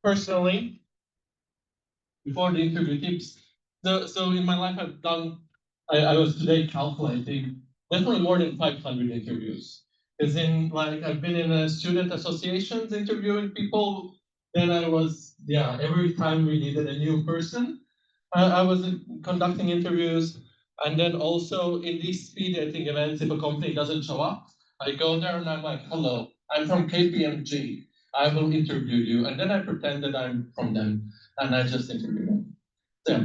personally, before the interview tips, so in my life I was today calculating definitely more than 500 interviews. As in, like, I've been in a student associations interviewing people. Then I was, every time we needed a new person, I was conducting interviews. And then also in these speed dating events, if a company doesn't show up, I go there and I'm like, hello, I'm from KPMG. I will interview you. And then I pretend that I'm from them and I just interview them. Yeah.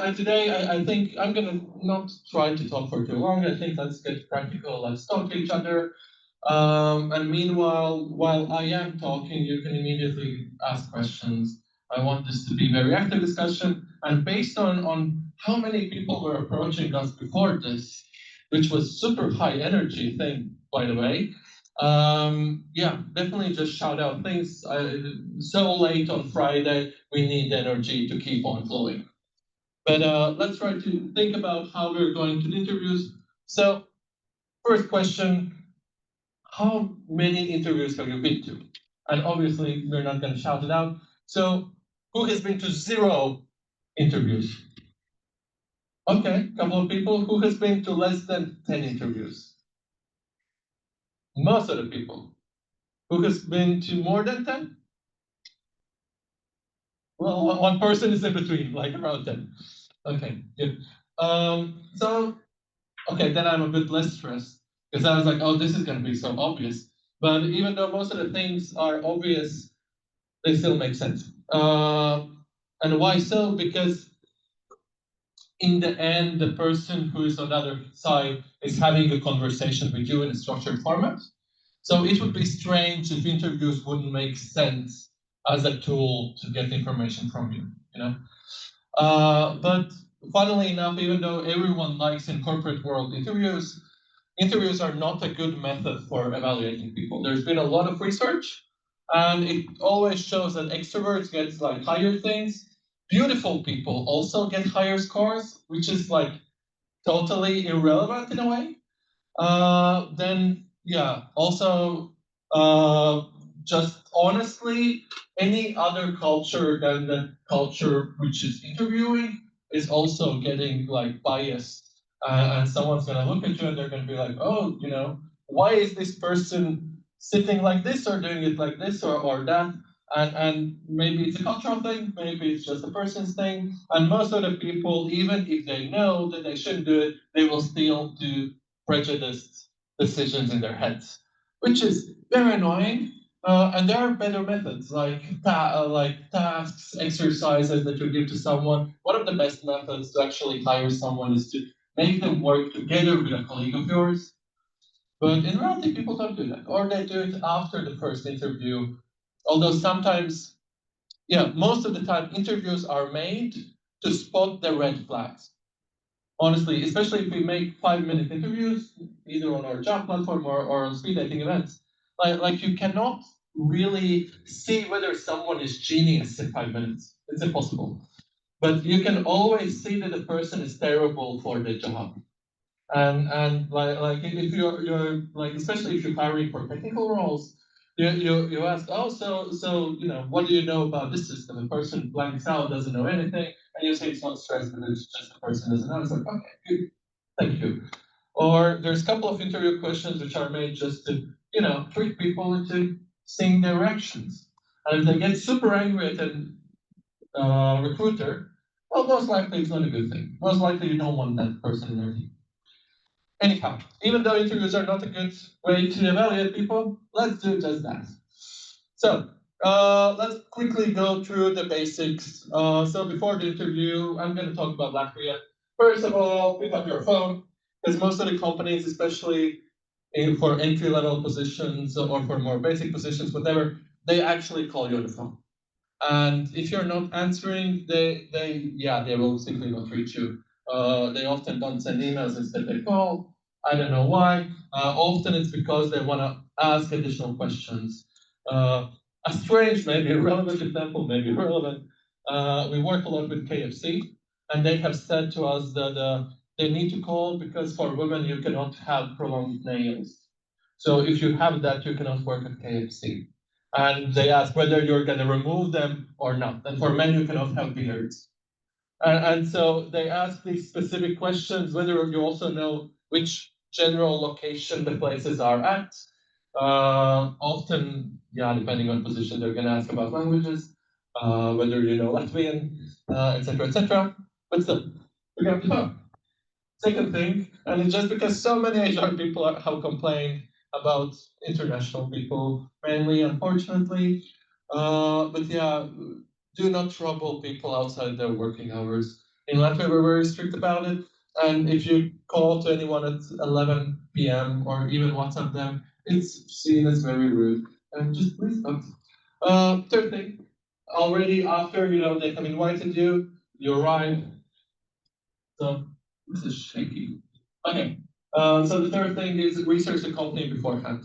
And today, I think I'm gonna not try to talk for too long. I think let's get practical. Let's talk to each other. And meanwhile, while I am talking, you can immediately ask questions. I want this to be very active discussion. And based on how many people were approaching us before this, which was super high energy thing, by the way. Definitely just shout out things. So late on Friday, we need energy to keep on flowing. But let's try to think about how we're going to the interviews. So, first question, how many interviews have you been to? And obviously, we're not going to shout it out. So, who has been to 0 interviews? Okay, couple of people. Who has been to less than 10 interviews? Most of the people. Who has been to more than 10? Well, one person is in between, like around 10. Okay, good. Okay, then I'm a bit less stressed because I was like, oh, this is going to be so obvious. But even though most of the things are obvious, they still make sense. And why so? Because in the end, the person who is on the other side is having a conversation with you in a structured format. So it would be strange if interviews wouldn't make sense as a tool to get information from you, you know? But funnily enough, even though everyone likes in corporate world interviews are not a good method for evaluating people. There's been a lot of research, and it always shows that extroverts get like higher things. Beautiful people also get higher scores, which is like totally irrelevant in a way. Also, just honestly, any other culture than the culture which is interviewing is also getting like biased. And someone's gonna look at you and they're gonna be like, oh, why is this person sitting like this or doing it like this or that? And maybe it's a cultural thing, maybe it's just a person's thing. And most of the people, even if they know that they shouldn't do it, they will still do prejudiced decisions in their heads, which is very annoying. And there are better methods, like tasks, exercises that you give to someone. One of the best methods to actually hire someone is to make them work together with a colleague of yours. But in reality, people don't do that, or they do it after the first interview. Although sometimes, most of the time, interviews are made to spot the red flags. Honestly, especially if we make 5-minute interviews, either on our job platform or on speed dating events, like you cannot really see whether someone is genius in 5 minutes. It's impossible. But you can always see that the person is terrible for the job. And like if you're like, especially if you're hiring for technical roles, you ask, oh, so what do you know about this system? The person blanks out, doesn't know anything, and you say it's not stress, but it's just the person doesn't know. It's like, okay, good, thank you. Or there's a couple of interview questions which are made just to trick people into seeing their reactions. And if they get super angry at a recruiter, well, most likely it's not a good thing. Most likely you don't want that person in your team. Anyhow, even though interviews are not a good way to evaluate people, let's do just that. So let's quickly go through the basics. So before the interview, I'm going to talk about Latvia. First of all, pick up your phone, because most of the companies, especially for entry-level positions or for more basic positions, whatever, they actually call you on the phone. And if you're not answering, they will simply not reach you. They often don't send emails, instead they call. I don't know why. Often it's because they want to ask additional questions. A strange, maybe irrelevant example, maybe irrelevant. We work a lot with KFC, and they have said to us that they need to call because for women you cannot have prolonged nails. So if you have that, you cannot work at KFC. And they ask whether you're going to remove them or not. And for men, you cannot have beards. And so they ask these specific questions, whether you also know which general location the places are at. Often, yeah, depending on position, they're going to ask about languages, whether you know Latvian, etc., etc. But still, we have to know. Second thing, and it's just because so many HR people have complained about international people, mainly, unfortunately. But yeah, do not trouble people outside their working hours. In Latvia, we're very strict about it. And if you call to anyone at 11 p.m. or even WhatsApp them, it's seen as very rude. And just please don't. Third thing, already after they have invited you, you arrive. So this is shaky. Okay. So the third thing is research the company beforehand.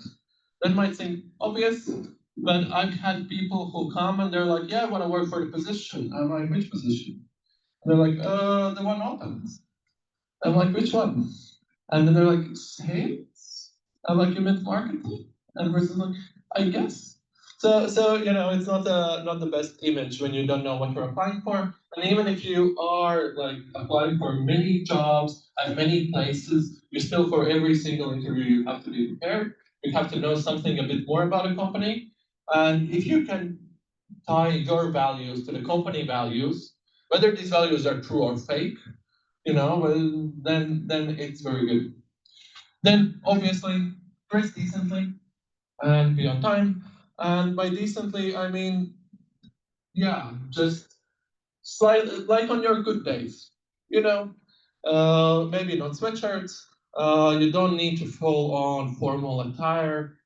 That might seem obvious, but I've had people who come and they're like, "Yeah, I want to work for the position." I'm like, "Which position?" And they're like, "The one open." I'm like, "Which one?" And then they're like, "Sales?" I'm like, "You meant marketing?" And the person's like, "I guess." So it's not the best image when you don't know what you're applying for. And even if you are like applying for many jobs at many places, you still for every single interview you have to be prepared. You have to know something a bit more about a company. And if you can tie your values to the company values, whether these values are true or fake, well, then it's very good. Then obviously dress decently and be on time. And by decently, I mean, yeah, just like on your good days, maybe not sweatshirts. You don't need to full on formal attire,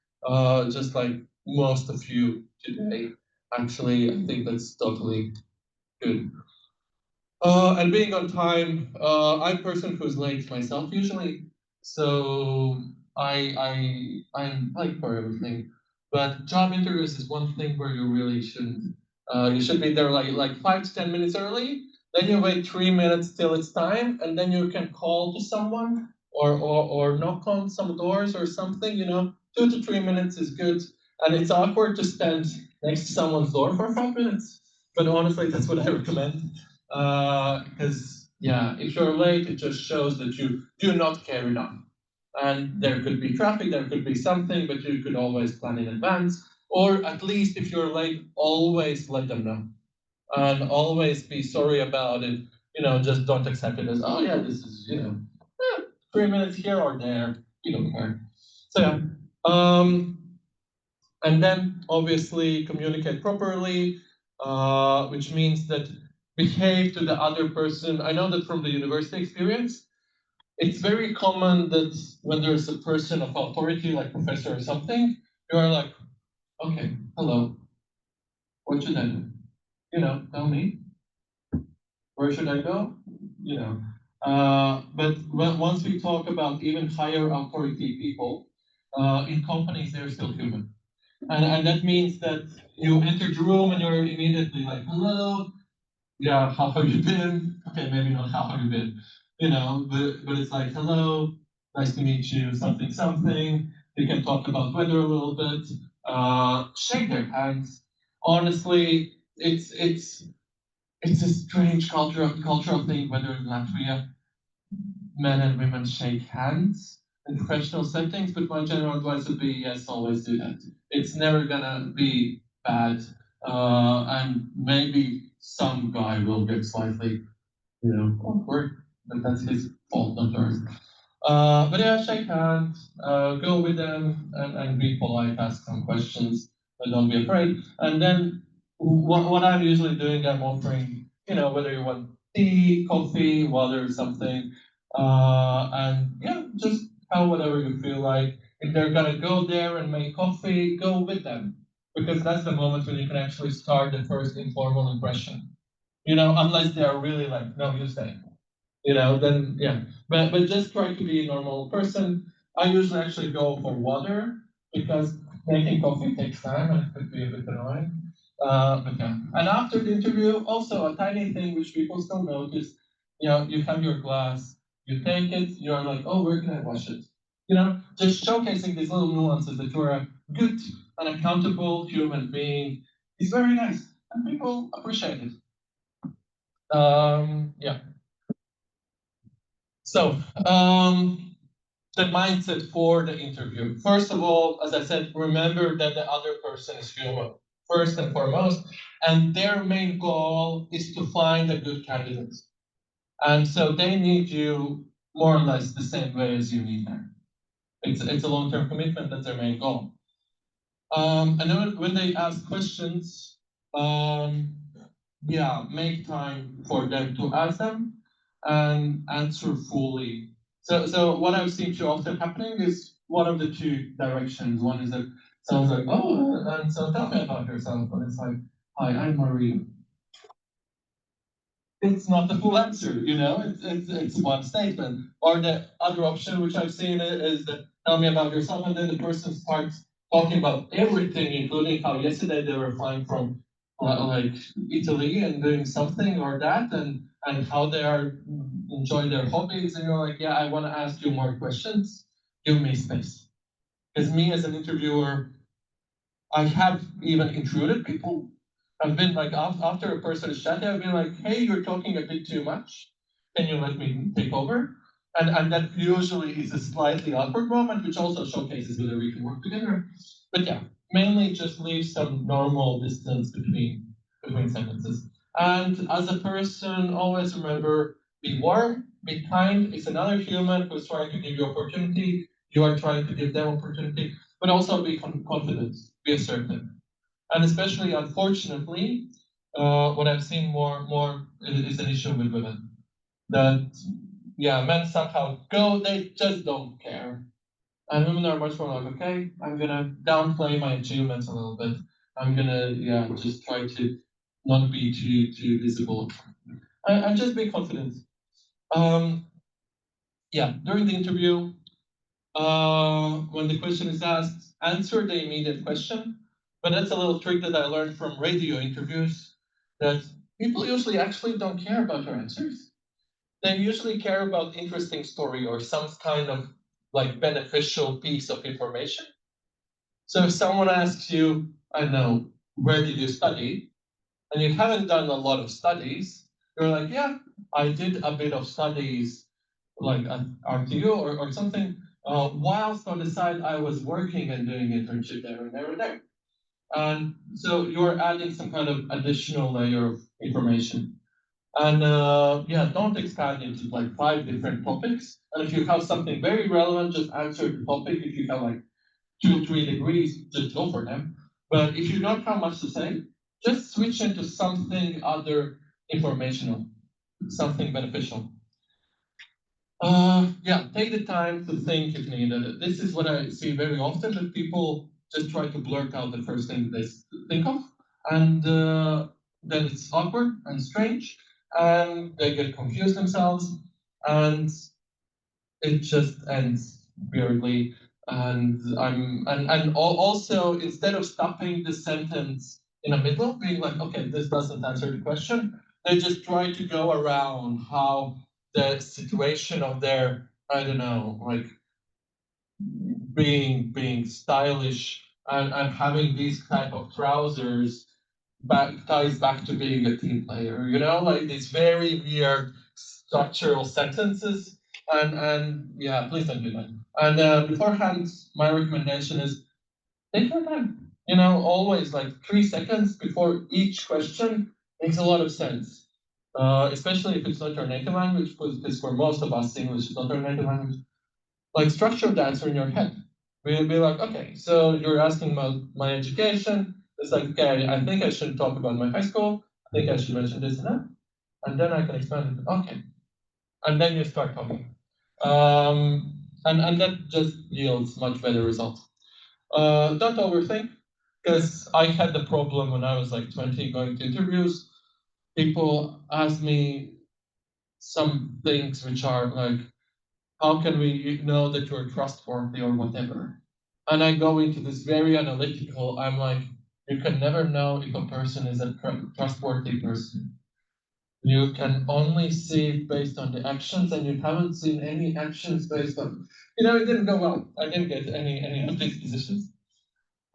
just like most of you today. Actually, I think that's totally good. And being on time, I'm a person who's late myself usually, so I'm late for everything. But job interviews is one thing where you really shouldn't. You should be there like 5 to 10 minutes early. Then you wait 3 minutes till it's time, and then you can call to someone or knock on some doors or something. 2 to 3 minutes is good, and it's awkward to stand next to someone's door for 5 minutes. But honestly, that's what I recommend. Because yeah, if you're late, it just shows that you do not care enough. And there could be traffic, there could be something, but you could always plan in advance. Or at least if you're late, always let them know. And always be sorry about it. Just don't accept it as, oh yeah, this is, 3 minutes here or there. You don't care. So yeah. And then obviously communicate properly, which means that behave to the other person. I know that from the university experience, it's very common that when there's a person of authority, like professor or something, you are like, okay, hello, what should I do? Tell me, where should I go? But once we talk about even higher authority people, in companies, they're still human. And that means that you enter the room and you're immediately like, hello, yeah, how have you been? Okay, maybe not how have you been, but it's like, hello, nice to meet you, something, something. You can talk about weather a little bit, shake their hands. Honestly, it's a strange cultural thing, whether in Latvia men and women shake hands in professional settings, but my general advice would be yes, always do that. It's never gonna be bad, and maybe some guy will get slightly, awkward, but that's his fault, not yours. But yeah, shake hands, go with them, and be polite, ask some questions, but don't be afraid. And then what I'm usually doing, I'm offering, whether you want tea, coffee, water, something, and yeah, just have whatever you feel like. If they're gonna go there and make coffee, go with them, because that's the moment when you can actually start the first informal impression. Unless they are really like, no, you stay. Then yeah. But just try to be a normal person. I usually actually go for water because making coffee takes time and it could be a bit annoying. But yeah. And after the interview, also a tiny thing which people still notice, you have your glass, you take it, you're like, oh, where can I wash it? Just showcasing these little nuances that you're a good an accountable human being. He's very nice, and people appreciate it. Yeah. So, the mindset for the interview. First of all, as I said, remember that the other person is human, first and foremost, and their main goal is to find a good candidate. And so they need you more or less the same way as you need them. It's a long-term commitment, that's their main goal. And then when they ask questions, um, yeah, make time for them to ask them and answer fully. So what I've seen too often happening is one of the two directions. One is that someone's like, oh, and so tell me about yourself. And it's like, hi, I'm Maria. It's not the full answer, you know, it's one statement. Or the other option, which I've seen, is that tell me about yourself, and then the person starts talking about everything, including how yesterday they were flying from like Italy and doing something or that, and how they are enjoying their hobbies, and you're like, yeah, I want to ask you more questions. Give me space. Because me as an interviewer, I have even intruded. People have been like, after a person is chatting, I've been like, hey, you're talking a bit too much. Can you let me take over? And that usually is a slightly awkward moment, which also showcases whether we can work together. But yeah, mainly just leave some normal distance between sentences. And as a person, always remember, be warm, be kind. It's another human who's trying to give you opportunity. You are trying to give them opportunity, but also be confident, be assertive. And especially, unfortunately, what I've seen more is an issue with women. That, yeah, men somehow go, they just don't care. And women are much more like, okay, I'm gonna downplay my achievements a little bit. I'm gonna, yeah, just try to not be too visible. And just be confident. Um, yeah, during the interview, when the question is asked, answer the immediate question. But that's a little trick that I learned from radio interviews, that people usually actually don't care about your answers. They usually care about interesting story or some kind of like beneficial piece of information. So if someone asks you, I don't know, where did you study? And you haven't done a lot of studies, you're like, yeah, I did a bit of studies like at RTU or something. Whilst on the side, I was working and doing internship there and there and there. And so you're adding some kind of additional layer of information. And yeah, don't expand into like 5 different topics. And if you have something very relevant, just answer the topic. If you have like 2 or 3 degrees, just go for them. But if you don't have much to say, just switch into something other informational, something beneficial. Yeah, take the time to think if needed. This is what I see very often, that people just try to blurt out the first thing they think of, and then it's awkward and strange, and they get confused themselves, and it just ends weirdly. And also, instead of stopping the sentence in the middle, being like, okay, this doesn't answer the question, they just try to go around how the situation of their, I don't know, like being stylish and having these type of trousers ties back to being a team player, you know, like these very weird structural sentences. And yeah, please don't do that. And beforehand, my recommendation is take your time. You know, always like 3 seconds before each question makes a lot of sense. Especially if it's not your native language, because for most of us, English is not our native language. Like structure the answer in your head. We'll be like, okay, so you're asking about my education. It's like, okay, I think I should talk about my high school. I think I should mention this and that. And then I can expand it. Okay. And then you start talking. And that just yields much better results. Don't overthink, because I had the problem when I was like 20 going to interviews. People ask me some things which are like, how can we know that you're trustworthy or whatever? And I go into this very analytical, I'm like, you can never know if a person is a trustworthy person. You can only see it based on the actions, and you haven't seen any actions based on, you know, it didn't go well. I didn't get any of these positions.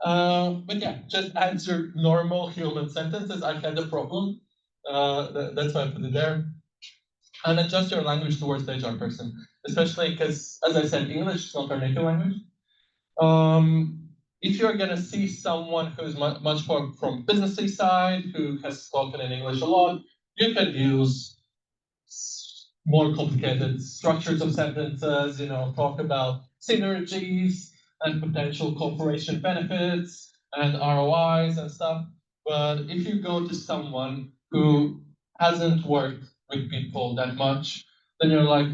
But yeah, just answer normal human sentences. I had a problem. That's why I put it there. And adjust your language towards the HR person, especially because, as I said, English is not our native language. If you're gonna see someone who's much more from businessy side, who has spoken in English a lot, you can use more complicated structures of sentences, talk about synergies and potential corporation benefits and ROIs and stuff. But if you go to someone who hasn't worked with people that much, then you're like,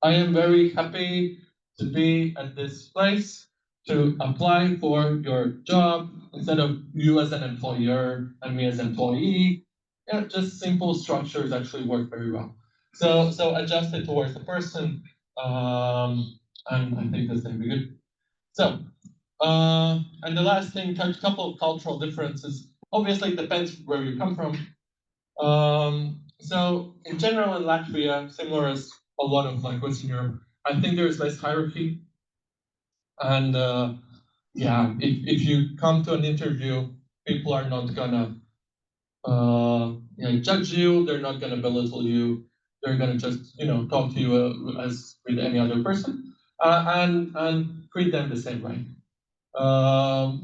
I am very happy to be at this place to apply for your job instead of you as an employer and me as employee. Yeah, just simple structures actually work very well. So adjust it towards the person, and I think that's gonna be good. So, and the last thing, touch a couple of cultural differences. Obviously, it depends where you come from. So in general, in Latvia, similar as a lot of like Western Europe, I think there is less hierarchy. And yeah, if you come to an interview, people are not gonna judge you. They're not gonna belittle you. They're gonna just talk to you as with any other person, and treat them the same way.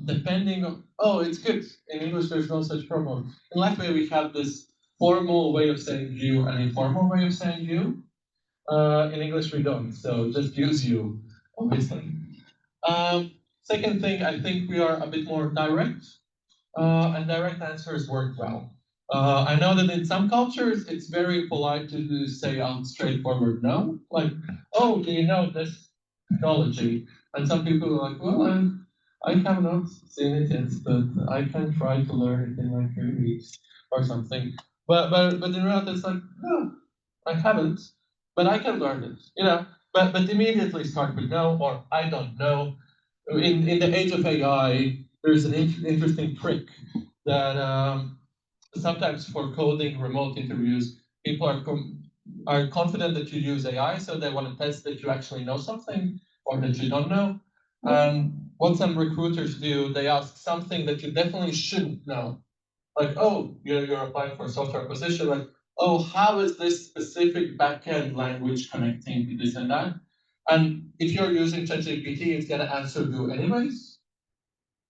Depending on it's good in English. There's no such problem. In Latvia, we have this formal way of saying you and informal way of saying you. In English, we don't. So just use you, obviously. Second thing, I think we are a bit more direct, and direct answers work well. I know that in some cultures, it's very polite to say out straightforward no, like, oh, do you know this technology? And some people are like, well, I have not seen it yet, but I can try to learn it in like 3 weeks or something. But in reality, it's like, no, I haven't, but I can learn it, But immediately start with no or I don't know. In the age of AI, there's an interesting trick that sometimes for coding remote interviews, people are confident that you use AI, so they want to test that you actually know something or that you don't know. And what some recruiters do, they ask something that you definitely shouldn't know. Like, oh, you're applying for a software position, like, oh, how is this specific backend language connecting to this and that? And if you're using ChatGPT, it's gonna answer you anyways.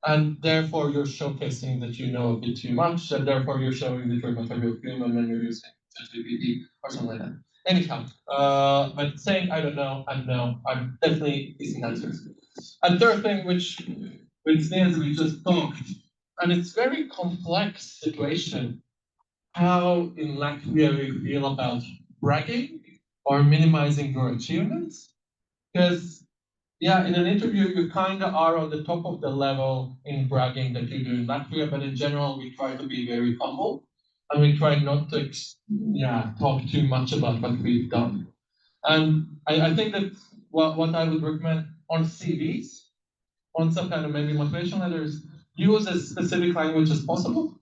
And therefore you're showcasing that you know a bit too much, and therefore you're showing that you're not a real human when you're using ChatGPT or something like that. Anyhow, but saying I don't know, I know, I'm definitely easy answers. And third thing, which since we just talked, and it's very complex situation, how in Latvia we feel about bragging or minimizing your achievements. Because yeah, in an interview, you kind of are on the top of the level in bragging that you do in Latvia, but in general, we try to be very humble and we try not to, talk too much about what we've done. And I think that what I would recommend on CVs, on some kind of maybe motivation letters, use as specific language as possible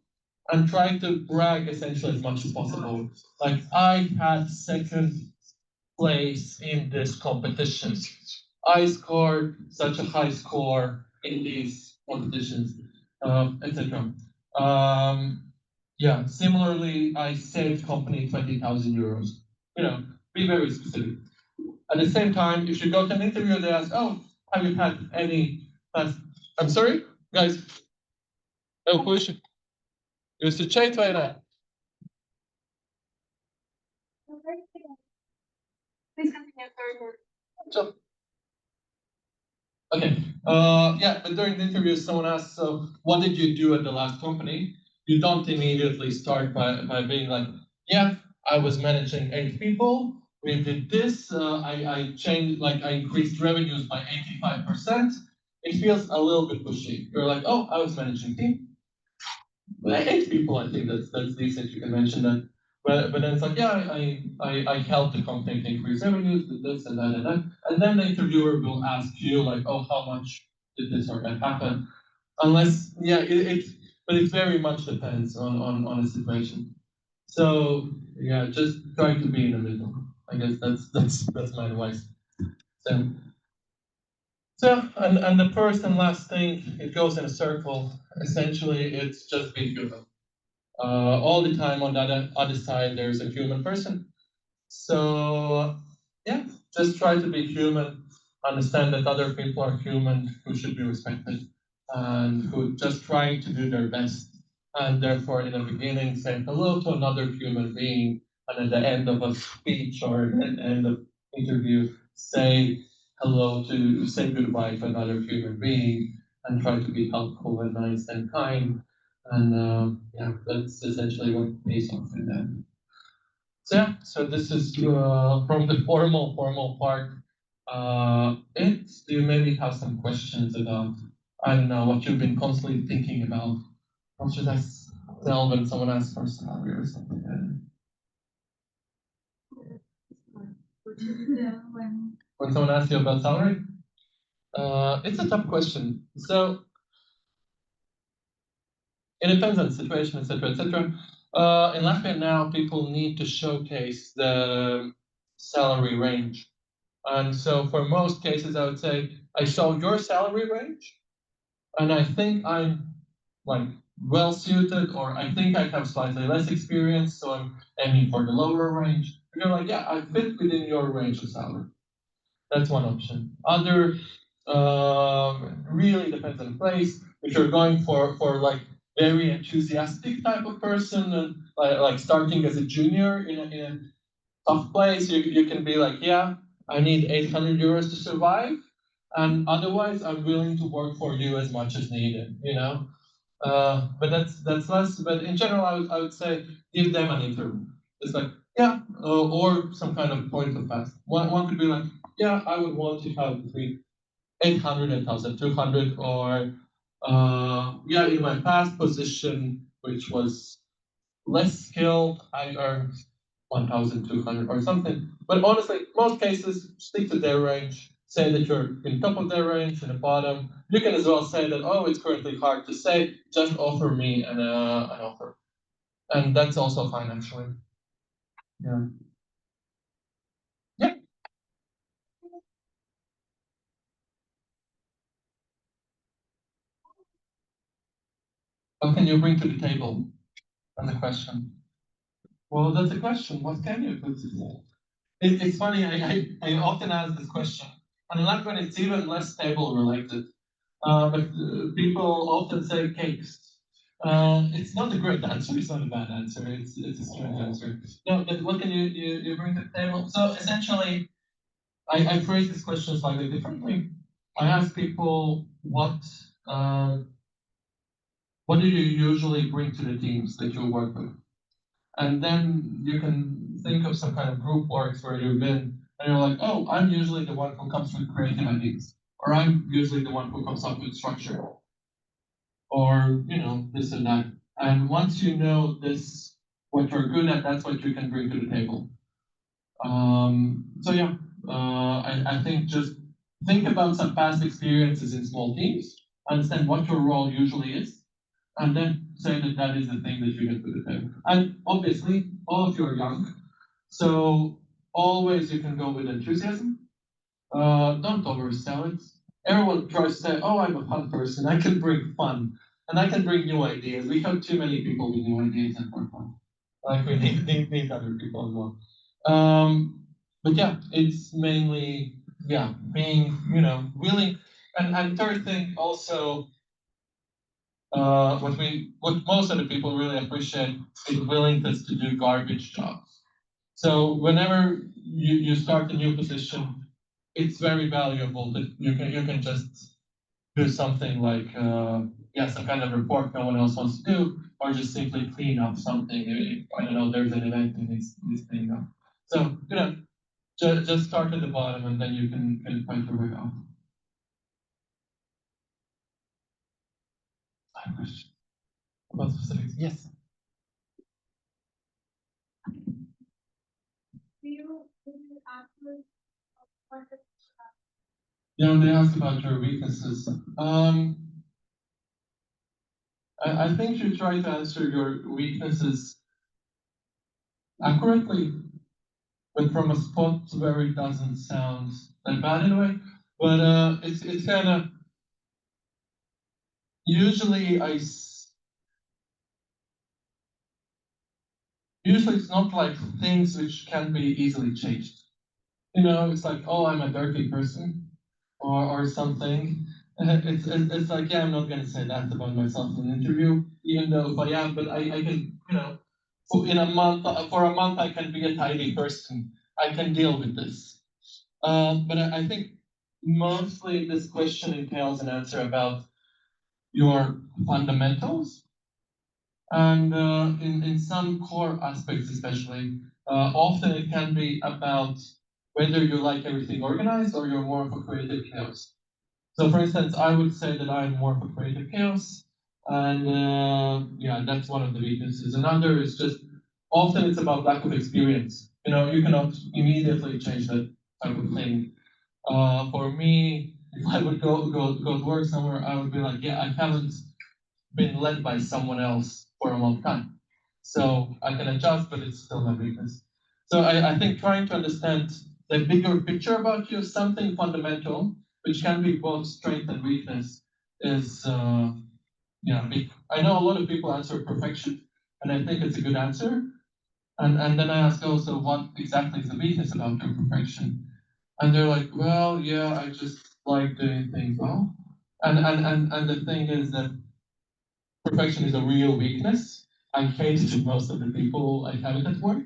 and try to brag essentially as much as possible. Like, I had second place in this competition. I scored such a high score in these competitions, etc. Yeah, similarly, I saved company 20,000 euros. Be very specific. At the same time, if you go to an interview, they ask, oh, have you had any past? I'm sorry, guys. Oh, push. Jūs esat šeit vai ne? Please continue, sorry. Sure. Okay. Yeah, but during the interview, someone asks, so what did you do at the last company? You don't immediately start by being like, yeah, I was managing 8 people. We did this. I changed, like, I increased revenues by 85%. It feels a little bit pushy. You're like, oh, I was managing team. 8 people, I think that's decent. You can mention that. But then it's like, yeah, I helped the company to increase revenues, did this and that and that. And then the interviewer will ask you, like, oh, how much did this or that happen? Unless, yeah, but it very much depends on the situation. So, yeah, just try to be in the middle. I guess that's my advice. So, So, and the first and last thing, it goes in a circle. Essentially, it's just be human. All the time on the other side, there's a human person. So, yeah, just try to be human, understand that other people are human who should be respected and who just trying to do their best. And therefore, in the beginning, say hello to another human being, and at the end of a speech or at the end of interview, say goodbye to another human being, and try to be helpful and nice and kind. And yeah, that's essentially what pays off in that. So yeah, so this is from the formal part. Do you maybe have some questions about, I don't know, what you've been constantly thinking about? What should I tell when someone asks for salary or something? When someone asks you about salary? It's a tough question. So it depends on the situation, etc., etc. In Latvia now, people need to showcase the salary range. And so for most cases, I would say, I saw your salary range, and I think I'm like well suited, or I think I have slightly less experience, so I'm aiming for the lower range. And you're like, yeah, I fit within your range of salary. That's one option. Other really depends on the place. If you're going for like very enthusiastic type of person, and like starting as a junior in a tough place, you can be like, yeah, I need 800 euros to survive, and otherwise I'm willing to work for you as much as needed, you know. But that's less. But in general, I would say give them an interview. It's like, yeah, or some kind of point of pass. One could be like, yeah, I would want to have between 800 and 1,200, or yeah, in my past position, which was less skilled, I earned 1,200 or something. But honestly, most cases stick to their range. Say that you're in top of their range, in the bottom. You can as well say that, oh, it's currently hard to say. Just offer me an offer, and that's also fine actually. Yeah. Yeah. What can you bring to the table? That's the question. Well, that's a question. What can you put to the table? It's funny. I often ask this question, and not when it's even less table related. But people often say cakes. It's not a great answer. It's not a bad answer. It's a strange answer. No, but what can you bring to the table? So essentially, I phrase this question slightly differently. I ask people what do you usually bring to the teams that you work with, and then you can think of some kind of group works where you've been, and you're like, oh, I'm usually the one who comes with creative ideas, or I'm usually the one who comes up with structure, or this and that. And once you know this, what you're good at, that's what you can bring to the table. So yeah, I think just think about some past experiences in small teams, understand what your role usually is, and then say that that is the thing that you get to the table. And obviously, all of you are young, so always you can go with enthusiasm. Don't oversell it. Everyone tries to say, "Oh, I'm a fun person. I can bring fun, and I can bring new ideas." We have too many people with new ideas and for fun. Like we need other people as well. But yeah, it's mainly being willing. And third thing also, what most of the people really appreciate is willingness to do garbage jobs. So whenever you start a new position, it's very valuable that you can just do something like some kind of report no one else wants to do, or just simply clean up something. If, I don't know, there's an event and it's cleaning up. So just start at the bottom and then you can find your way out. I have a question about specifics. Yes. Yeah, they ask about your weaknesses. I think you try to answer your weaknesses accurately, but from a spot where it doesn't sound that bad in a way. But it's kind of usually usually it's not like things which can be easily changed. You know, it's like, oh, I'm a dirty person, or something. It's like, yeah, I'm not gonna say that about myself in an interview, even though if I am, but I can, you know, for a month I can be a tidy person. I can deal with this. But I think mostly this question entails an answer about your fundamentals, and in some core aspects especially, often it can be about whether you like everything organized or you're more of a creative chaos. So for instance, I would say that I'm more of a creative chaos, and yeah, that's one of the weaknesses. Another is just often it's about lack of experience. You know, you cannot immediately change that type of thing. For me, if I would go to work somewhere, I would be like, yeah, I haven't been led by someone else for a long time. So I can adjust, but it's still my weakness. So I think trying to understand the bigger picture about you, something fundamental, which can be both strength and weakness, is yeah, big. I know a lot of people answer perfection, and I think it's a good answer. And then I ask also, what exactly is the weakness about your perfection? And they're like, well, yeah, I just like doing things well. And the thing is that perfection is a real weakness. I hate that most of the people I have it at work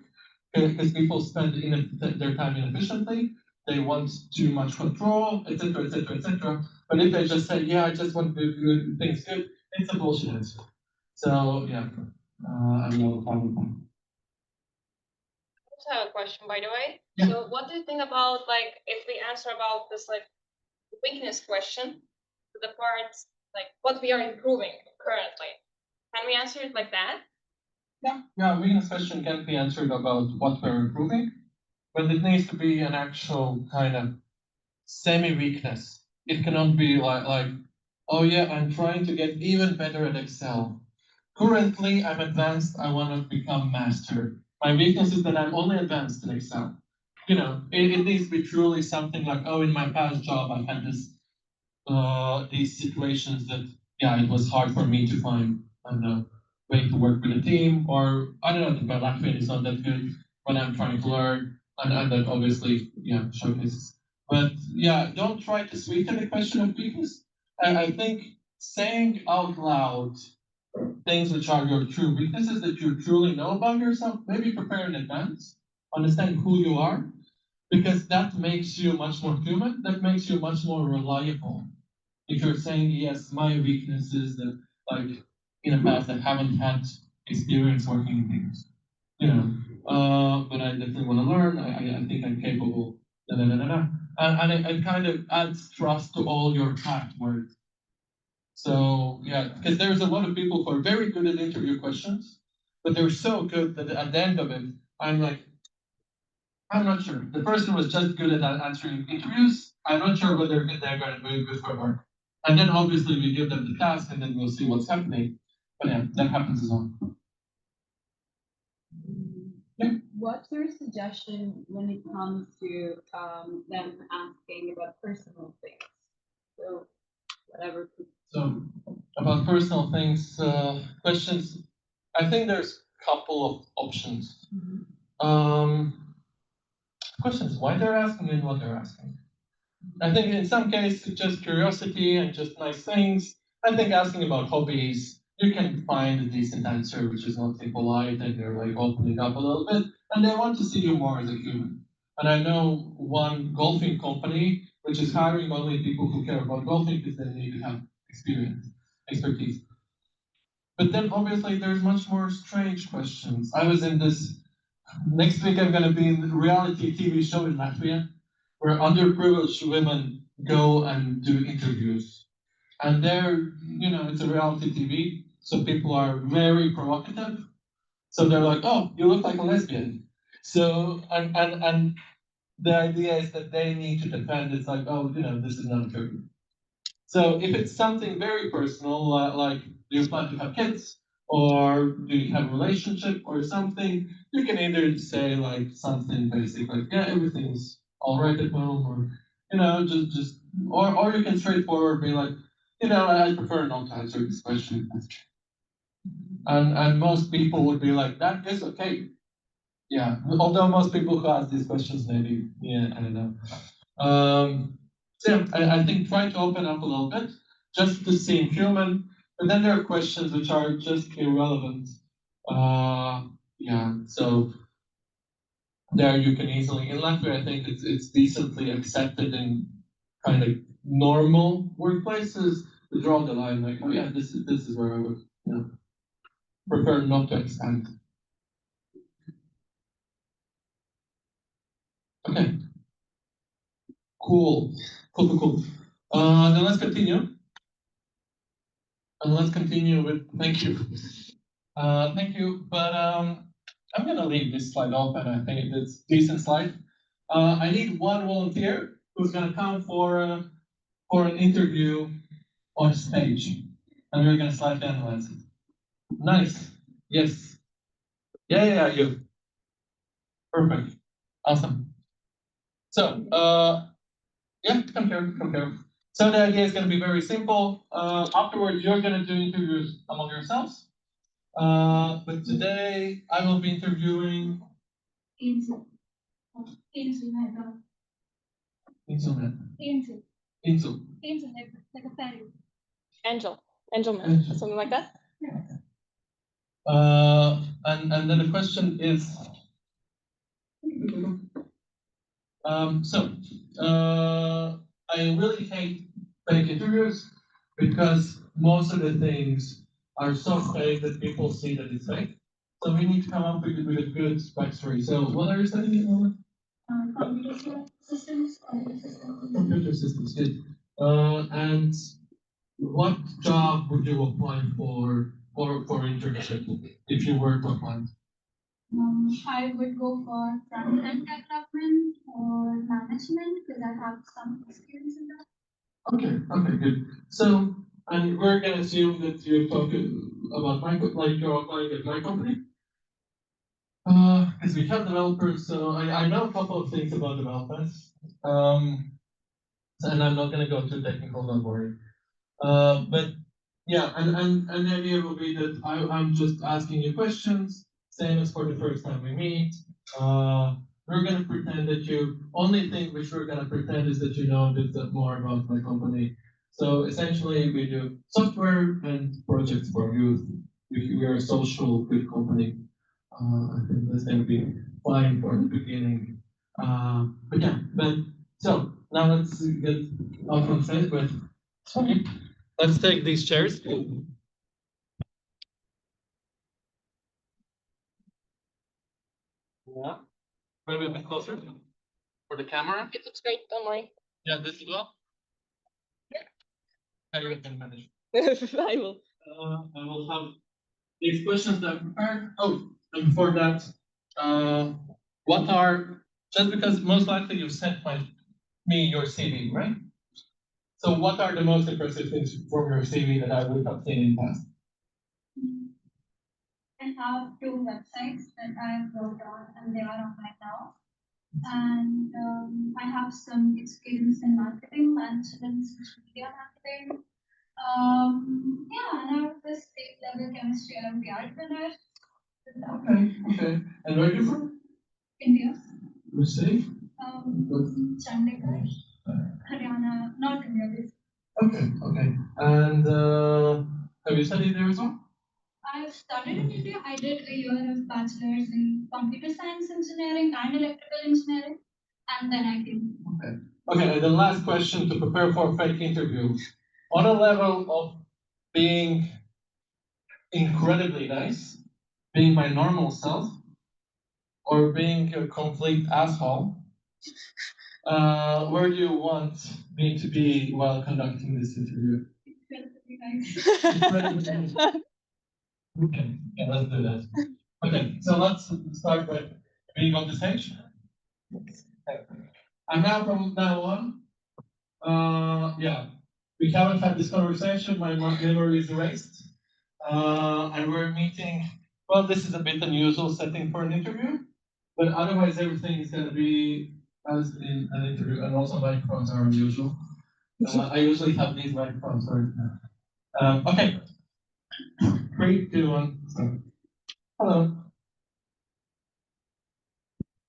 because people spend their time inefficiently. They want too much control, etc., etc., etc. But if they just say, "Yeah, I just want to do good, things good," it's a bullshit answer. So yeah, I don't know how to. I also have a question, by the way. Yeah. So, what do you think about like if we answer about this like weakness question to the parts like what we are improving currently? Can we answer it like that? Yeah, weakness question can be answered about what we're improving, but it needs to be an actual kind of semi-weakness. It cannot be like, oh yeah, I'm trying to get even better at Excel. Currently, I'm advanced. I want to become master. My weakness is that I'm only advanced in Excel. You know, it needs to be truly something like, oh, in my past job, I had these situations that, yeah, it was hard for me to find a way to work with a team, or I don't know, my Latvian is not that good when I'm trying to learn, and that obviously, yeah, showcases. But yeah, don't try to sweeten the question of weakness. I think saying out loud things which are your true weaknesses that you truly know about yourself, maybe prepare in advance, understand who you are, because that makes you much more human, that makes you much more reliable. If you're saying, yes, my weakness is that, like, in the past, I haven't had experience working in things, you know, but I definitely want to learn, I think I'm capable, da, da, da, da, da. And it kind of adds trust to all your craft work. So yeah, because there's a lot of people who are very good at interview questions, but they're so good that at the end of it, I'm like, I'm not sure. The person was just good at answering interviews. I'm not sure whether they're going to be good for work. And then obviously we give them the task, and then we'll see what's happening. But yeah, that happens as well. Yeah. What's your suggestion when it comes to them asking about personal things? So whatever. So about personal things, questions. I think there's a couple of options. Questions why they're asking and what they're asking. I think in some cases, just curiosity and just nice things. I think asking about hobbies, you can find a decent answer, which is not polite, and you're like opening up a little bit, and they want to see you more as a human. And I know one golfing company which is hiring only people who care about golfing because they need to have experience, expertise. But then obviously there's much more strange questions. I was in this next week I'm gonna be in a reality TV show in Latvia where underprivileged women go and do interviews. And they're, you know, it's a reality TV, so people are very provocative. So they're like, oh, you look like a lesbian. So, and the idea is that they need to defend, it's like, oh, you know, this is not true. So if it's something very personal, like do you plan to have kids, or do you have a relationship, or something, you can either say like something basic, like yeah, everything's all right at home, or you know, or you can straightforward be like, you know, I prefer not to answer this question. And most people would be like, that is okay. Yeah, although most people who ask these questions maybe, yeah, I don't know. So yeah, I think try to open up a little bit, just to seem human, but then there are questions which are just irrelevant. Yeah, so there you can easily, in Latvia, I think it's decently accepted in kind of normal workplaces to draw the line, like, oh yeah, this is where I would, you know, prefer not to expand. Okay, cool. Then let's continue. And let's continue with thank you. Thank you, but I'm gonna leave this slide open. I think it's a decent slide. I need one volunteer who's gonna come for an interview on stage, and we're gonna slightly analyze it. Nice. Yes. Yeah, you. Perfect. Awesome. So, yeah, come here. So the idea is gonna be very simple. Afterwards, you're gonna do interviews among yourselves. But today I will be interviewing Insu. Like a fairy. Angel, something like that. And then the question is, I really hate fake interviews because most of the things are so fake that people see that it's fake. So we need to come up with a good backstory. So what are you studying at the moment? Computer systems. Computer systems, good. And what job would you apply for internship if you were to apply? I would go for front-end development or management because I have some experience in that. Okay, good. So, and we're gonna assume that you're talking about like you're applying at my company. Because we have developers, so I know a couple of things about developers. And I'm not gonna go too technical, don't worry. But yeah, and the idea will be that I'm just asking you questions, same as for the first time we meet. We're gonna pretend that only thing which we're gonna pretend is that you know a bit more about my company. So essentially we do software and projects for youth. We're a social good company. I think that's gonna be fine for the beginning. But yeah, so now let's get out from stage, but sorry. Let's take these chairs. Yeah. Maybe a bit closer for the camera. It looks great, don't worry. Yeah, this as well. Yeah. How you can manage? I will. I will have these questions that I prepared. Oh, and before that, what are just because most likely you've sent me your CV, right? So what are the most impressive things from your CV that I would have seen in the past? I have 2 websites that I've worked on, and they are online now. And I have some experience in marketing, management, social media marketing. Yeah, and I have this state level chemistry Olympiad winner. Okay. And where are you from? India. Which city? Chandigarh, Haryana, North India. Okay. And have you studied there as well? I've studied in India. I did a year of bachelor's in computer science engineering and electrical engineering, and then I came. Okay, and the last question to prepare for a fake interview. On a level of being incredibly nice, being my normal self, or being a complete asshole, where do you want me to be while conducting this interview? Incredibly nice. Incredibly nice. Okay, yeah, let's do that. Okay, so let's start by being on the stage. Okay. And now from now on, yeah, we haven't had this conversation, my memory is erased. And we're meeting, well, this is a bit unusual setting for an interview, but otherwise everything is gonna be as in an interview, and also microphones are unusual. I usually have these microphones. Okay, 3, 2, 1. So, hello.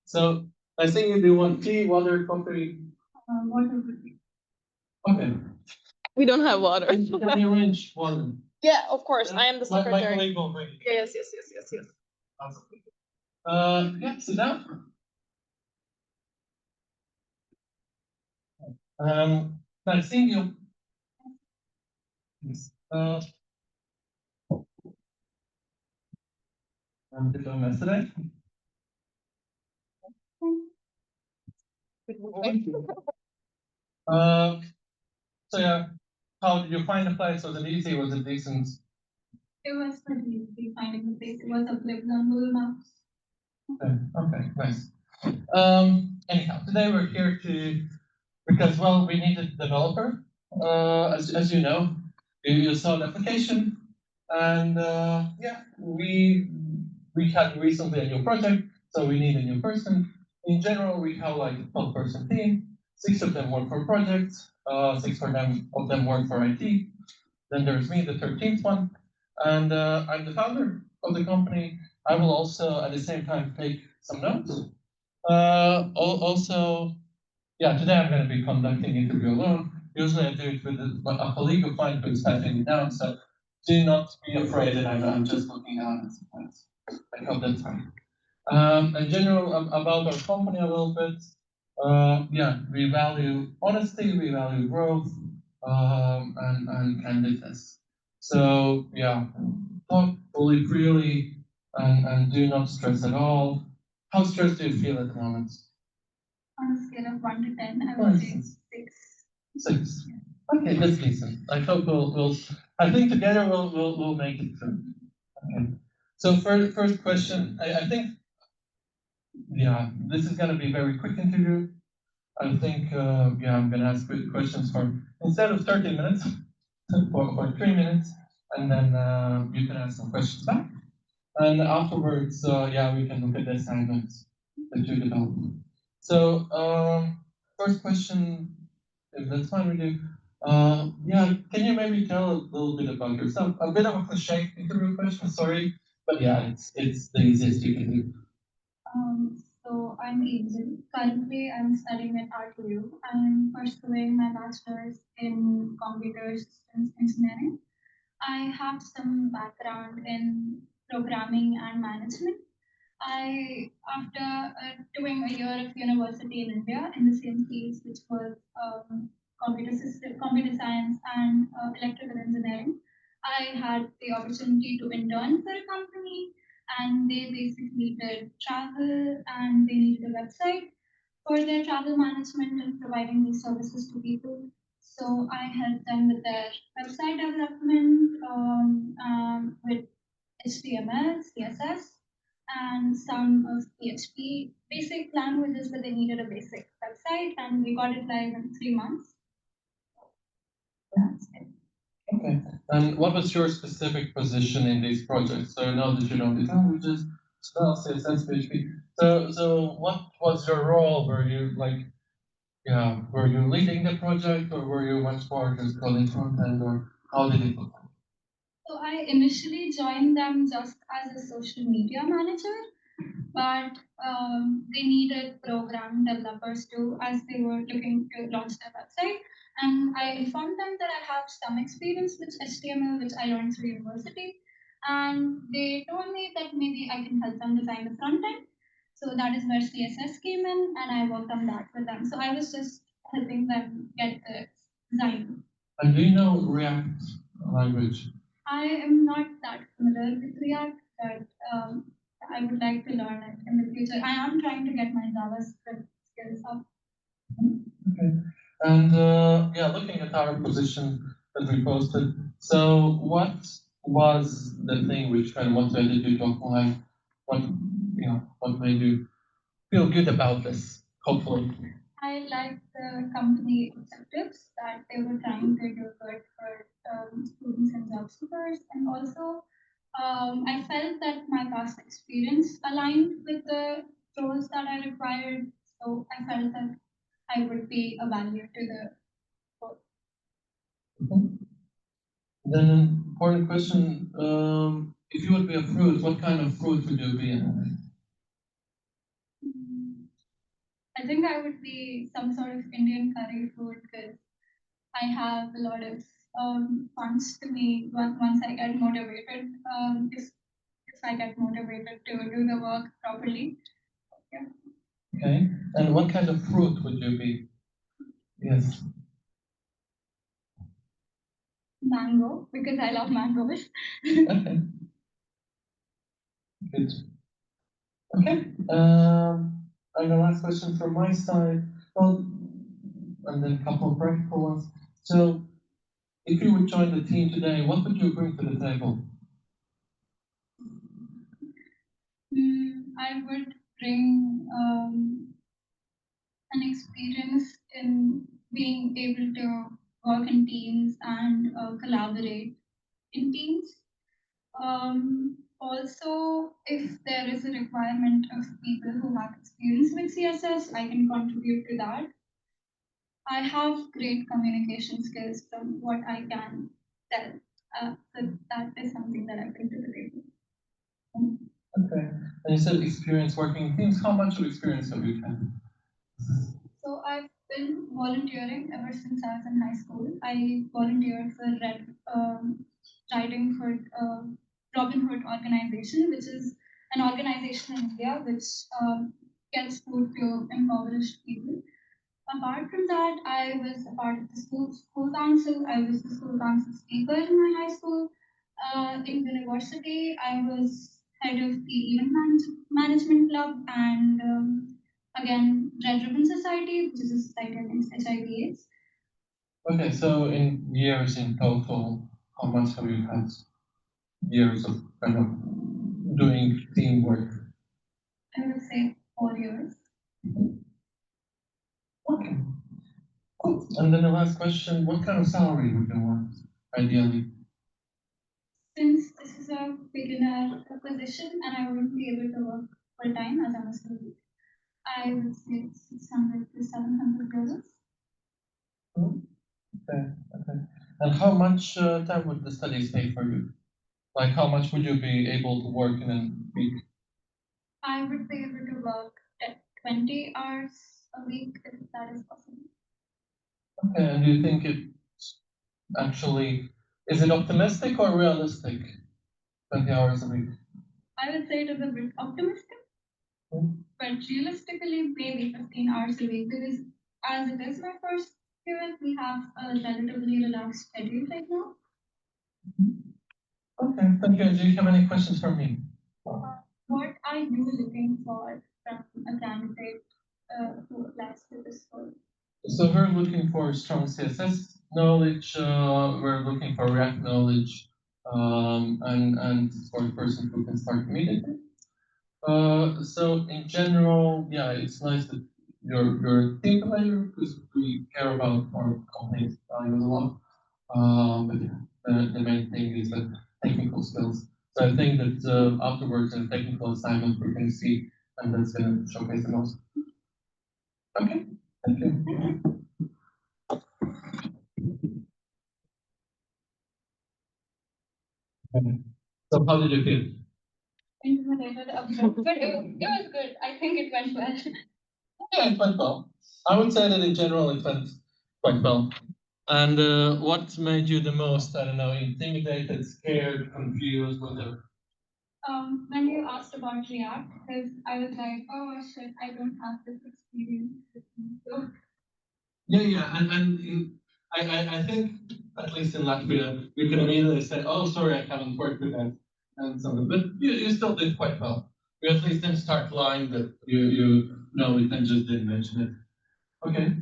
So I think you do want tea, water, coffee. Water would be. Okay. We don't have water. Can you arrange water? Yeah, of course. I am the My secretary. colleague will bring it. Yes. Yeah, sit down. Nice seeing you. Yes. Did you mess today? So yeah, how did you find the place? Was it easy? Was it decent? It was pretty easy finding the place. It was a flip on Google Maps. Okay, nice. Anyhow, today we're here because well, we need a developer. As you know, you saw the application, and yeah, we had recently a new project, so we need a new person. In general, we have like a 12-person team. 6 of them work for projects. 6 of them work for IT. Then there's me, the 13th one, and I'm the founder of the company. I will also at the same time take some notes. Also, yeah, today I'm going to be conducting interview alone. Usually I do it with a colleague of mine who's typing it down, so do not be afraid that I'm just looking down at sometimes. I hope that's fine. In general, about our company a little bit, yeah, we value honesty, we value growth, and candidness. So, yeah, talk fully, freely, and do not stress at all. How stressed do you feel at the moment? On a scale of 1 to 10, I For would say instance. 6. 6. Okay, that's decent. I hope I think together we'll make it through. Okay. So first question, I think, yeah, this is gonna be a very quick interview. I think, yeah, I'm gonna ask quick questions for, instead of 30 minutes, for 3 minutes, and then you can ask some questions back. And afterwards, yeah, we can look at the assignments that you developed. So, first question, if that's fine with you, yeah, can you maybe tell a little bit about yourself? A bit of a cliche interview question, sorry, but yeah, it's the easiest you can do. So I'm Angel. Currently, I'm studying at RTU. I'm pursuing my bachelor's in computer systems engineering. I have some background in programming and management. After doing a year of university in India in the same fields, which was computer science, and electrical engineering, I had the opportunity to intern for a company, and they basically did travel, and they needed a website for their travel management and providing these services to people. So I helped them with their website development, with HTML, CSS, and some of PHP, basic languages, but they needed a basic website, and we got it live in 3 months. That's it. Okay. And what was your specific position in these projects? So I know that you know these languages, spell, CSS, PHP. So what was your role? Were you like, yeah, were you leading the project, or were you much more just coding front end, or how did it look? So I initially joined them just as a social media manager, but they needed program developers too as they were looking to launch their website. And I informed them that I have some experience with HTML, which I learned through university. And they told me that maybe I can help them design the front end. So that is where CSS came in, and I worked on that with them. So I was just helping them get the design. And do you know React language? I am not that familiar with React, but I would like to learn it in the future. I am trying to get my JavaScript skills up. Okay. And yeah, looking at our position that we posted, so what was the thing which kind of motivated you to apply? What, you know, what made you feel good about this? Hopefully. I like the company objectives that they were trying to do good for students and job seekers, and also I felt that my past experience aligned with the roles that I required, So I felt that I would be a value to the work. Then an important question, if you would be a fruit, what kind of fruit would you be? I think I would be some sort of Indian curry food because I have a lot of funds to me once I get motivated. If I get motivated to do the work properly. Yeah. Okay, and what kind of fruit would you be? Yes. Mango, because I love mangoes. Okay. Good. Okay. And the last question from my side. Well, and then a couple of practical ones. So, if you would join the team today, what would you bring to the table? I would bring an experience in being able to work in teams and collaborate in teams. Also, if there is a requirement of people who have experience with CSS, I can contribute to that. I have great communication skills from what I can tell. So that is something that I bring to the table. Okay. And you said experience working in teams. How much of experience have you had? So I've been volunteering ever since I was in high school. I volunteered for Riding Hood, Robin Hood organization, which is an organization in India which gets food to impoverished people. Apart from that, I was a part of the school council. I was the school council speaker in my high school. In university, I was head of the event management club and again Red Ribbon Society, which is a society against HIV/AIDS. Okay, so in years in total, how much have you had years of kind of doing teamwork? I would say 4 years. Okay. Cool. And then the last question, what kind of salary would you want, ideally? Since this is a beginner position and I wouldn't be able to work full time as I'm a student, I would say 600 to 700 euros. Okay, okay. And how much time would the studies take for you? Like, how much would you be able to work in a week? I would be able to work at 20 hours a week if that is possible. Okay, and do you think it's actually, is it optimistic or realistic? 20 hours a week? I would say it is a bit optimistic, but realistically, maybe 15 hours a week because as it is my first year, we have a relatively relaxed schedule right now. Okay, thank you. Do you have any questions for me? What are you looking for from a candidate who applies to this role? So we're looking for strong CSS knowledge, we're looking for React knowledge, and for a person who can start immediately. So in general, yeah, it's nice that you're a team player because we care about our company's values a lot. But yeah, the main thing is the technical skills. So I think that afterwards in a technical assignment we're going to see, and that's going to showcase the most. Okay, thank you. So how did you feel? Intimidated a bit, but it was good. I think it went well. Yeah, it went well. I would say that in general it went quite well. And what made you the most, I don't know, intimidated, scared, confused, whatever? When you asked about React, because I was like, oh shit, I don't have this experience. So, Yeah, I think, at least in Latvia, you can immediately say, oh, sorry, I haven't worked with that, and something. But you still did quite well. You at least didn't start lying that you know it and just didn't mention it. Okay.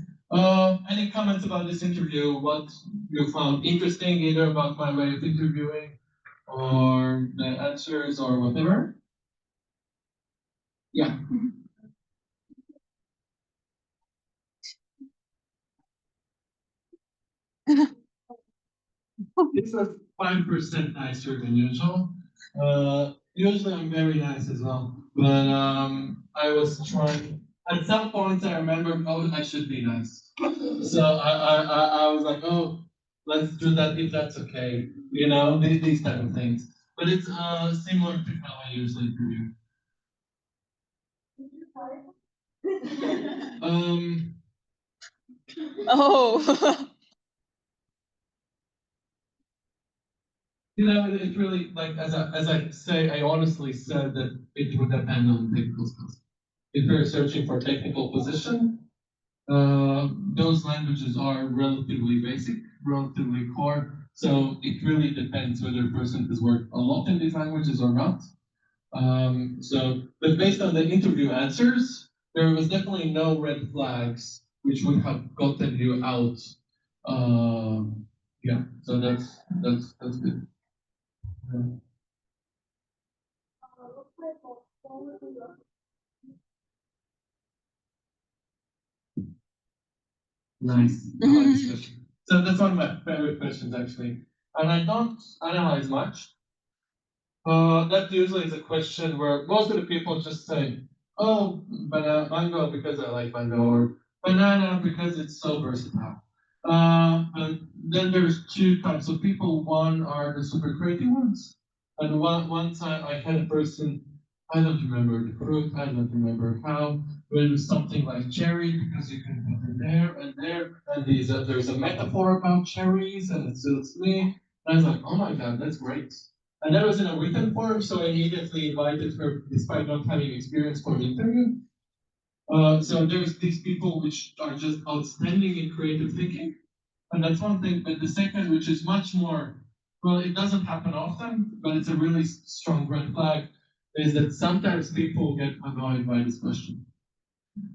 Any comments about this interview? What you found interesting, either about my way of interviewing or the answers or whatever? Yeah. This was 5% nicer than usual. Usually I'm very nice as well, but I was trying. at some point I remember, oh, I should be nice. So I was like, oh, let's do that if that's okay. You know, these type of things. But it's similar to how I usually interview. Oh. You know, it really, like, as I say, I honestly said that it would depend on technical skills. If you're searching for a technical position, those languages are relatively basic, relatively core. So it really depends whether a person has worked a lot in these languages or not. But based on the interview answers, there was definitely no red flags which would have gotten you out. Yeah, so that's good. Nice. I like this question. So that's one of my favorite questions actually. And I don't analyze much. That usually is a question where most of the people just say, oh, mango because I like mango, or banana because it's so versatile. And then there's two types of people. One are the super creative ones. And one time I had a person, I don't remember the fruit, I don't remember how, but it was something like cherry because you can put it there, and there's a metaphor about cherries and it suits me. And I was like, oh my god, that's great. And that was in a written form, so I immediately invited her, despite not having experience for the interview. So there's these people which are just outstanding in creative thinking, and that's one thing. But the second, which is much more, well, it doesn't happen often, but it's a really strong red flag, is that sometimes people get annoyed by this question.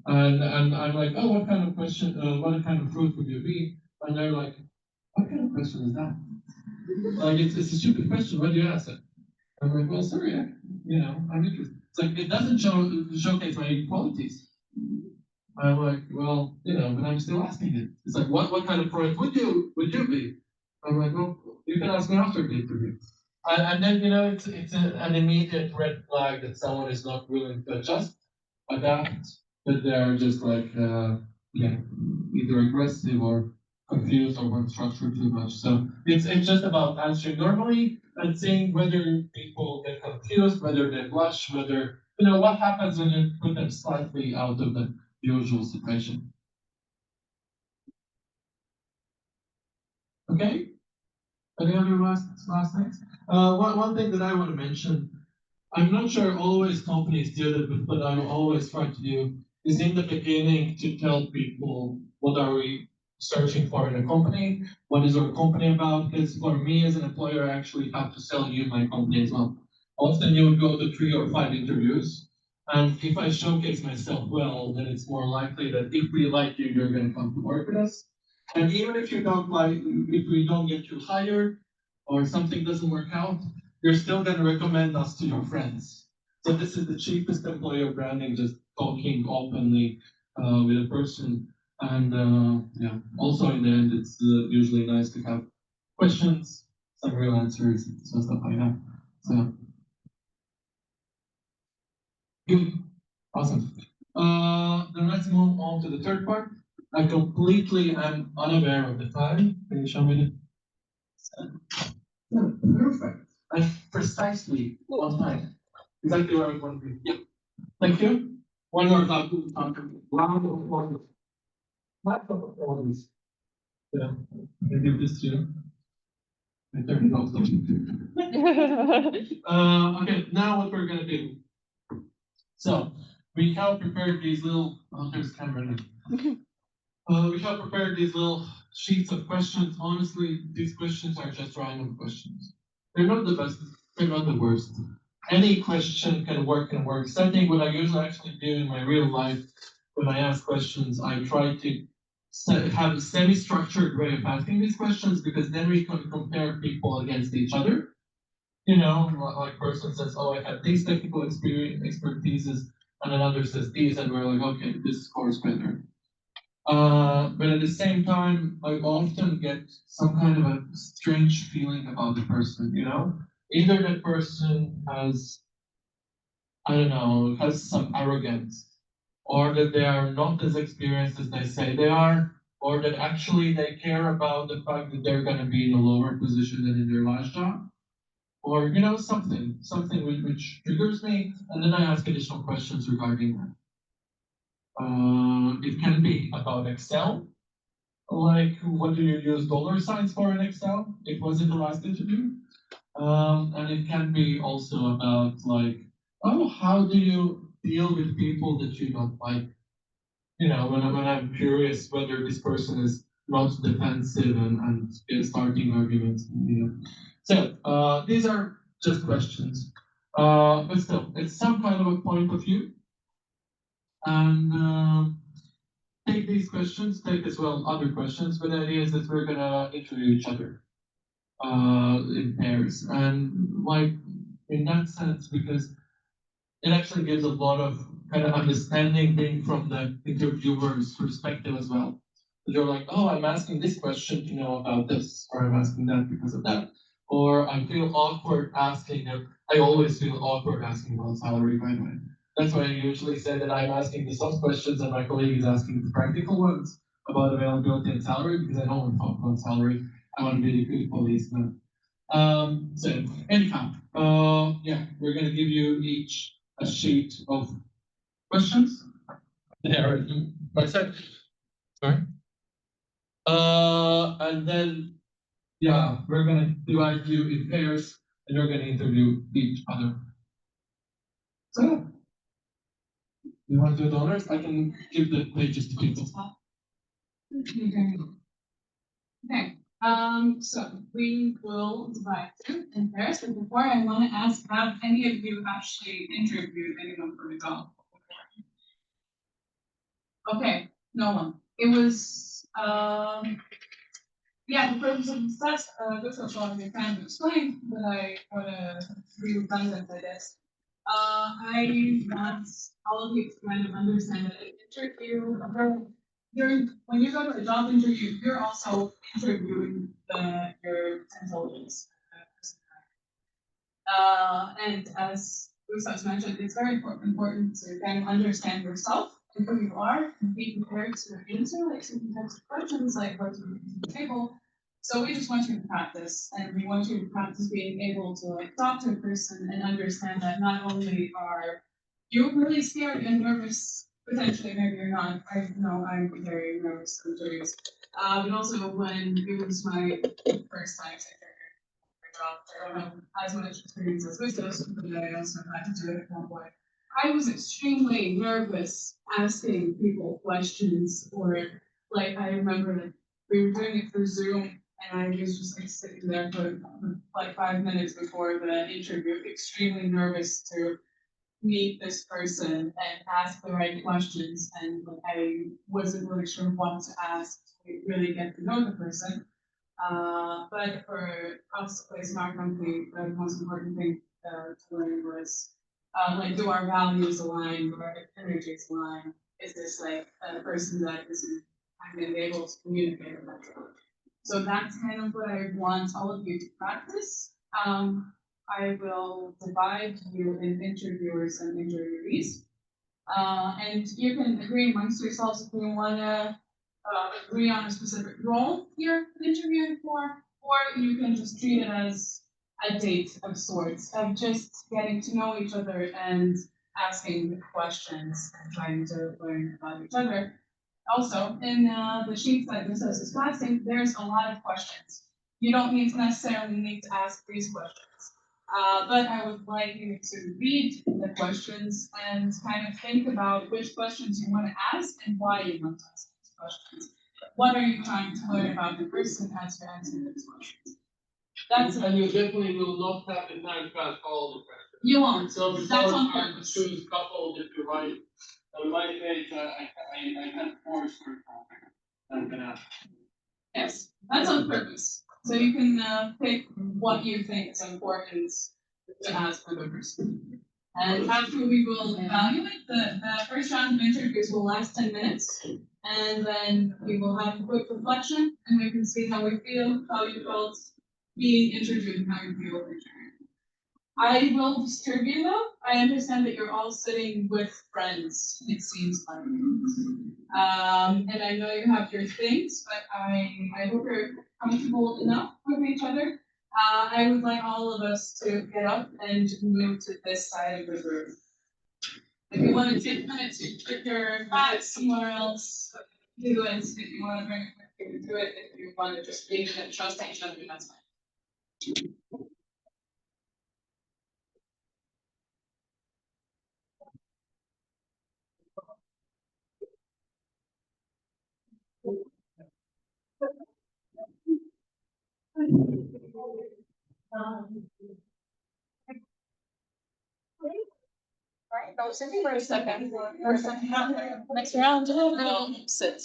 And I'm like, oh, what kind of question, what kind of fruit would you be? And they're like, what kind of question is that? Like, it's a stupid question, why do you ask it? I'm like, well, sorry, I'm interested. It's like, it doesn't showcase my qualities. I'm like, well, but I'm still asking it. It's like, what kind of product would you be? I'm like, well, you can ask me after the interview. And then, it's an immediate red flag that someone is not willing to adjust, adapt, but they're just like, either aggressive or confused or want structure too much. So it's just about answering normally and seeing whether people get confused, whether they blush, whether, what happens when you put them slightly out of the usual situation. Okay? Any other last things? One thing that I want to mention, I'm not sure always companies do that, but I always try to do is in the beginning to tell people what are we searching for in a company, what is our company about, because for me as an employer, I actually have to sell you my company as well. Often you would go to 3 or 5 interviews, and if I showcase myself well, then it's more likely that if we like you, you're going to come to work with us. And even if you don't like, if we don't get you hired or something doesn't work out, you're still going to recommend us to your friends. So this is the cheapest employer branding, just talking openly with a person. And also in the end, it's usually nice to have questions, some real answers, so stuff like that. So good, awesome. Then let's move on to the third part. I completely am unaware of the time. Can you show me the? Perfect. And precisely on time. Exactly where I want to be. Yeah. Thank you. One more time. Round of applause. Lots of applause. Yeah. I give this to you. I turn it off. Okay, now what we're gonna do. So we have prepared these little. Oh, there's camera now. We have prepared these little sheets of questions. Honestly, these questions are just random questions. They're not the best. They're not the worst. Any question can work and works. I think what I usually actually do in my real life when I ask questions, I try to have a semi-structured way of asking these questions because then we can compare people against each other. Like person says, oh, I have these technical expertises, and another says these, and we're like, okay, this scores better. But at the same time, I often get some kind of a strange feeling about the person, Either that person has, I don't know, has some arrogance, or that they are not as experienced as they say they are, or that actually they care about the fact that they're going to be in a lower position than in their last job, or something which triggers me, and then I ask additional questions regarding that. It can be about Excel, like what do you use dollar signs for in Excel? It was in the last interview. And it can be also about like, oh, how do you deal with people that you don't like? When I'm curious whether this person is not defensive and starting arguments. So these are just questions. But still, it's some kind of a point of view. And take these questions, take as well other questions, but the idea is that we're gonna interview each other in pairs. And like in that sense, because it actually gives a lot of kind of understanding being from the interviewer's perspective as well. You're like, oh, I'm asking this question to know about this, or I'm asking that because of that. Or I feel awkward asking them. I always feel awkward asking about salary, by the way. That's why I usually say that I'm asking the soft questions and my colleague is asking the practical ones about availability and salary, because I don't want to talk about salary. I want to be the good policeman. So anyhow, yeah, we're gonna give you each a sheet of questions. There, my side. Sorry. And then, yeah, we're gonna divide you in pairs, and you're gonna interview each other. So, yeah. You want to do the honors? I can give the pages to people. Okay. So we will divide you in pairs, but before I want to ask, have any of you actually interviewed anyone for a job? Okay, no one. It was yeah, the purpose of this test, this was what I'm trying to explain, but I want to be redundant, I guess. I want all of you to kind of understand that an interview, when you go to a job interview, you're also interviewing your employees. And as Visas mentioned, it's very important to kind of understand yourself and who you are and be prepared to answer like certain types of questions, like what to bring to the table. So we just want you to practice, and we want you to practice being able to like talk to a person and understand that not only are you really scared and nervous, potentially maybe you're not. I know I'm very nervous sometimes, but also when it was my first time job. I don't have as much experience as Visas, but I also had to do it one way. I was extremely nervous asking people questions, or like I remember like we were doing it through Zoom, and I was just like sitting there for like 5 minutes before the interview, extremely nervous to meet this person and ask the right questions, and like, I wasn't really sure what to ask to really get to know the person. But for us, to place in our company, the most important thing to learn was like, do our values align? Do our energies align? Is this like a person that is kind of able to communicate with that? So that's kind of what I want all of you to practice. I will divide you in interviewers and interviewees. And you can agree amongst yourselves if you want to agree on a specific role you're interviewing for, or you can just treat it as a date of sorts, of just getting to know each other and asking questions and trying to learn about each other. Also, in the sheets that Visas is passing, there's a lot of questions. You don't necessarily need to ask these questions. But I would like you to read the questions and kind of think about which questions you want to ask and why you want to ask these questions. What are you trying to learn about the person as you answer these questions? And you definitely will not have the time to ask all the questions. You won't. So That's on before I purpose. choose a couple that you write, on my page, I had 4 short topics I'm gonna ask. Yes, that's on purpose. So you can pick what you think is important to ask for the person. And after we will evaluate, the first round of interviews will last 10 minutes. And then we will have a quick reflection, and we can see how we feel, how you felt being interviewed, and how you feel interviewed. I will distribute them. I understand that you're all sitting with friends, it seems like. And I know you have your things, but I hope you're comfortable enough with each other. I would like all of us to get up and move to this side of the room. If you want to take minutes to put your bags somewhere else, do it. If you want to bring it, do it. If you want to just leave it and trust each other, that's fine. Alright, I was thinking for a second. Next round. Sit.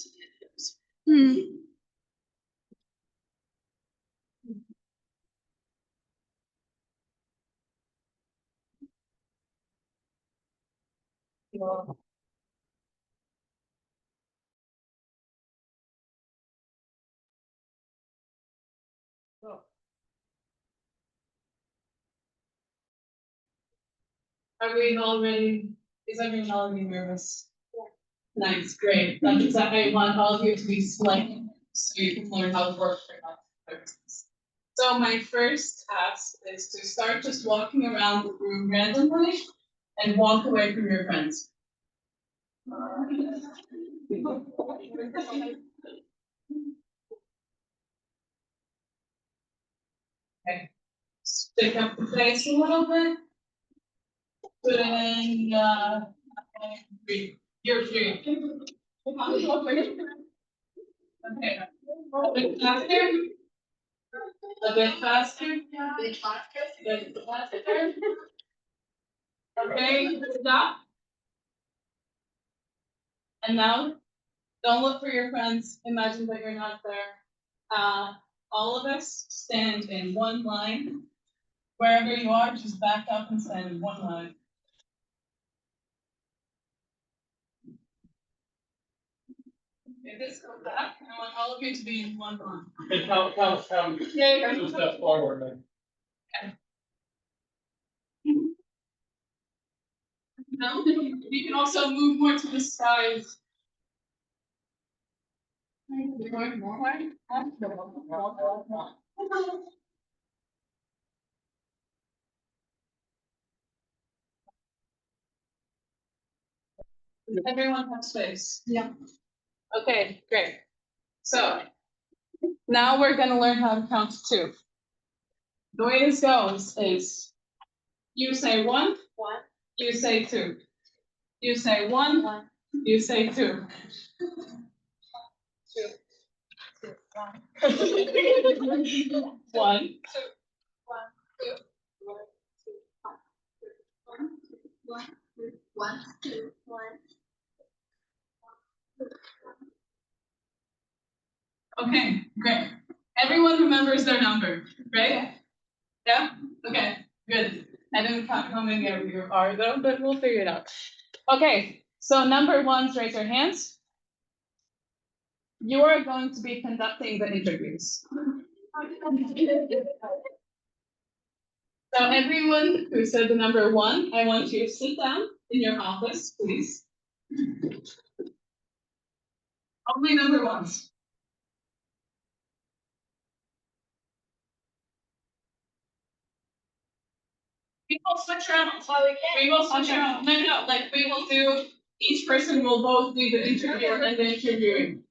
Is everyone already nervous? Yeah. Nice, great. That's exactly, I want all of you to be slick so you can learn how to work for that. So my first task is to start just walking around the room randomly and walk away from your friends. Okay. Stick up the face a little bit. Put it in, three. You're three. Okay. A bit faster. A bit faster. A bit faster. Okay, stop. And now, don't look for your friends. Imagine that you're not there. All of us stand in one line. Wherever you are, just back up and stand in one line. Okay, this go back. I want all of you to be in one line. Okay, count. Yeah, Two steps forward, man. Now, you can also move more to the sides. Does everyone have space? Yeah. Okay, great. So now we're gonna learn how to count to 2. The way this goes is you say one, you say 2. You say one, you say 2. One. Okay, great. Everyone remembers their number, right? Yeah? Okay, good. I didn't count how many of you are though, but we'll figure it out. Okay, so number 1's raise your hands. You are going to be conducting the interviews. So everyone who said the number 1, I want you to sit down in your office, please. Only number 1s. We will switch around. We will switch around. No, like we will do, each person will both do the interview and the interviewing.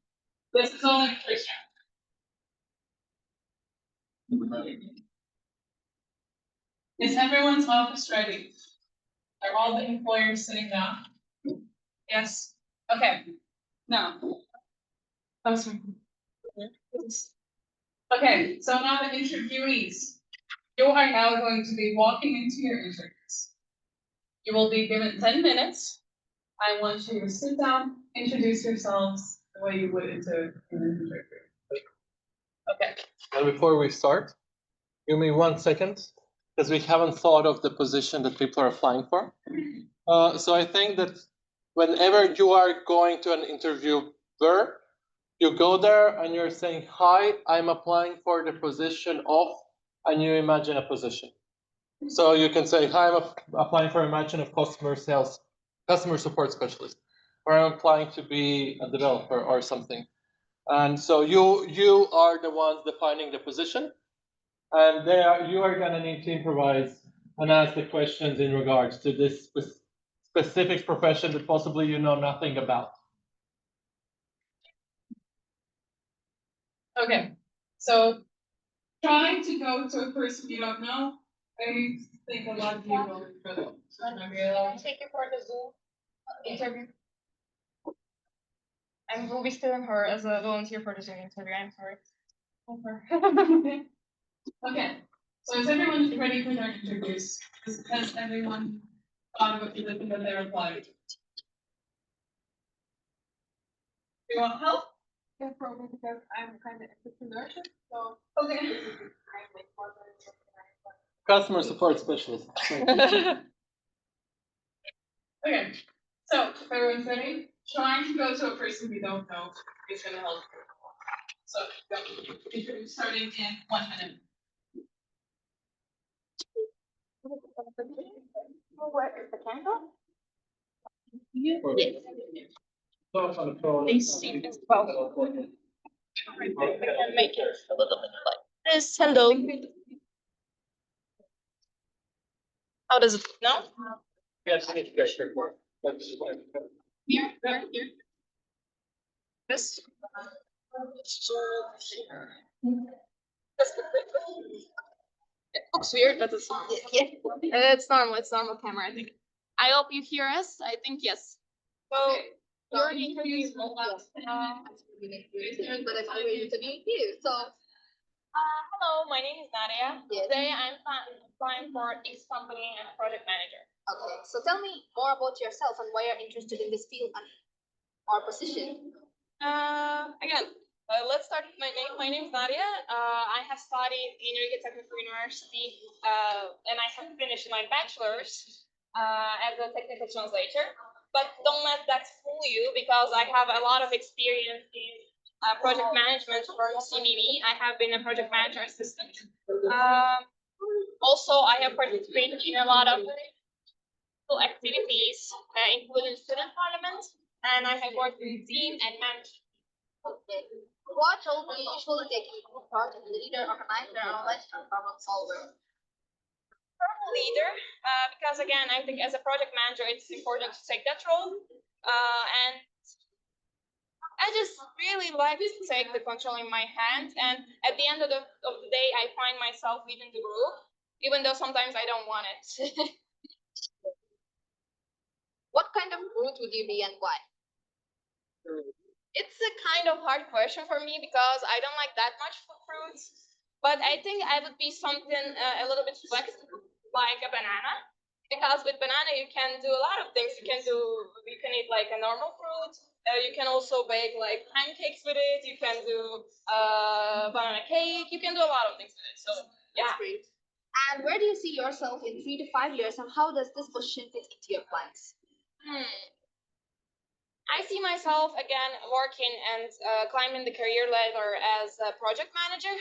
This is only the first round. Is everyone's office ready? Are all the employers sitting down? Yes? Okay. Now. Okay, so now the interviewees. You are now going to be walking into your interviews. You will be given 10 minutes. I want you to sit down, introduce yourselves the way you would into an interview. Okay. And before we start, give me 1 second, because we haven't thought of the position that people are applying for. So I think that whenever you are going to an interviewer, you go there and you're saying, "Hi, I'm applying for the position of," and you imagine a position. So you can say, hi, I'm applying for a matching of customer support specialist, or I'm applying to be a developer or something. And so you are the ones defining the position, and you are gonna need to improvise and ask the questions in regards to this specific profession that possibly you know nothing about. Okay, so trying to go to a person you don't know, I think a lot of you will struggle. Thank you for the Zoom interview. I will be stealing her as a volunteer for the Zoom interview. I'm sorry. Okay, so is everyone ready for their interviews? Has everyone thought of a position that they're applying to? Do you want help? Yeah, probably because I'm kind of entrepreneurship. So Okay. Customer support specialist. Okay, so if everyone's ready, trying to go to a person we don't know is gonna help you. So go. Starting in 1 minute. where is the candle? Please see this. Well, I can make it a little bit like this. Hello. How does it now? Yes, I need to get your report. Here. This. It looks weird, but it's normal. Yeah. It's normal. It's normal camera, I think. I hope you hear us. I think yes. So your interview is all about. But I'm happy to be here. So, Hello, my name is Nadia. Yes. Today I'm applying for X company and project manager. okay. So tell me more about yourself and why you're interested in this field and our position. Again, let's start with my name. My name is Nadia. I have studied in Interreg Technical University, and I have finished my bachelor's as a technical translator. But don't let that fool you, because I have a lot of experience in project management for CeMeWE. I have been a project manager assistant. Also, I have participated in a lot of activities, including student parliament, and I have worked in team and management. Okay. What role do you usually take in a project? Leader, organizer, analyst, or problem solver? Leader, because again, I think as a project manager, it's important to take that role. And I just really like to take the control in my hand. And at the end of the day, I find myself leading the group, even though sometimes I don't want it. What kind of fruit would you be and why? It's a kind of hard question for me because I don't like that much fruits. But I think I would be something a little bit flexible, like a banana. Because with banana you can do a lot of things. You can eat like a normal fruit. You can also bake like pancakes with it. You can do banana cake. You can do a lot of things with it. So yeah. That's great. And where do you see yourself in 3 to 5 years, and how does this position fit into your plans? I see myself again working and climbing the career ladder as a project manager.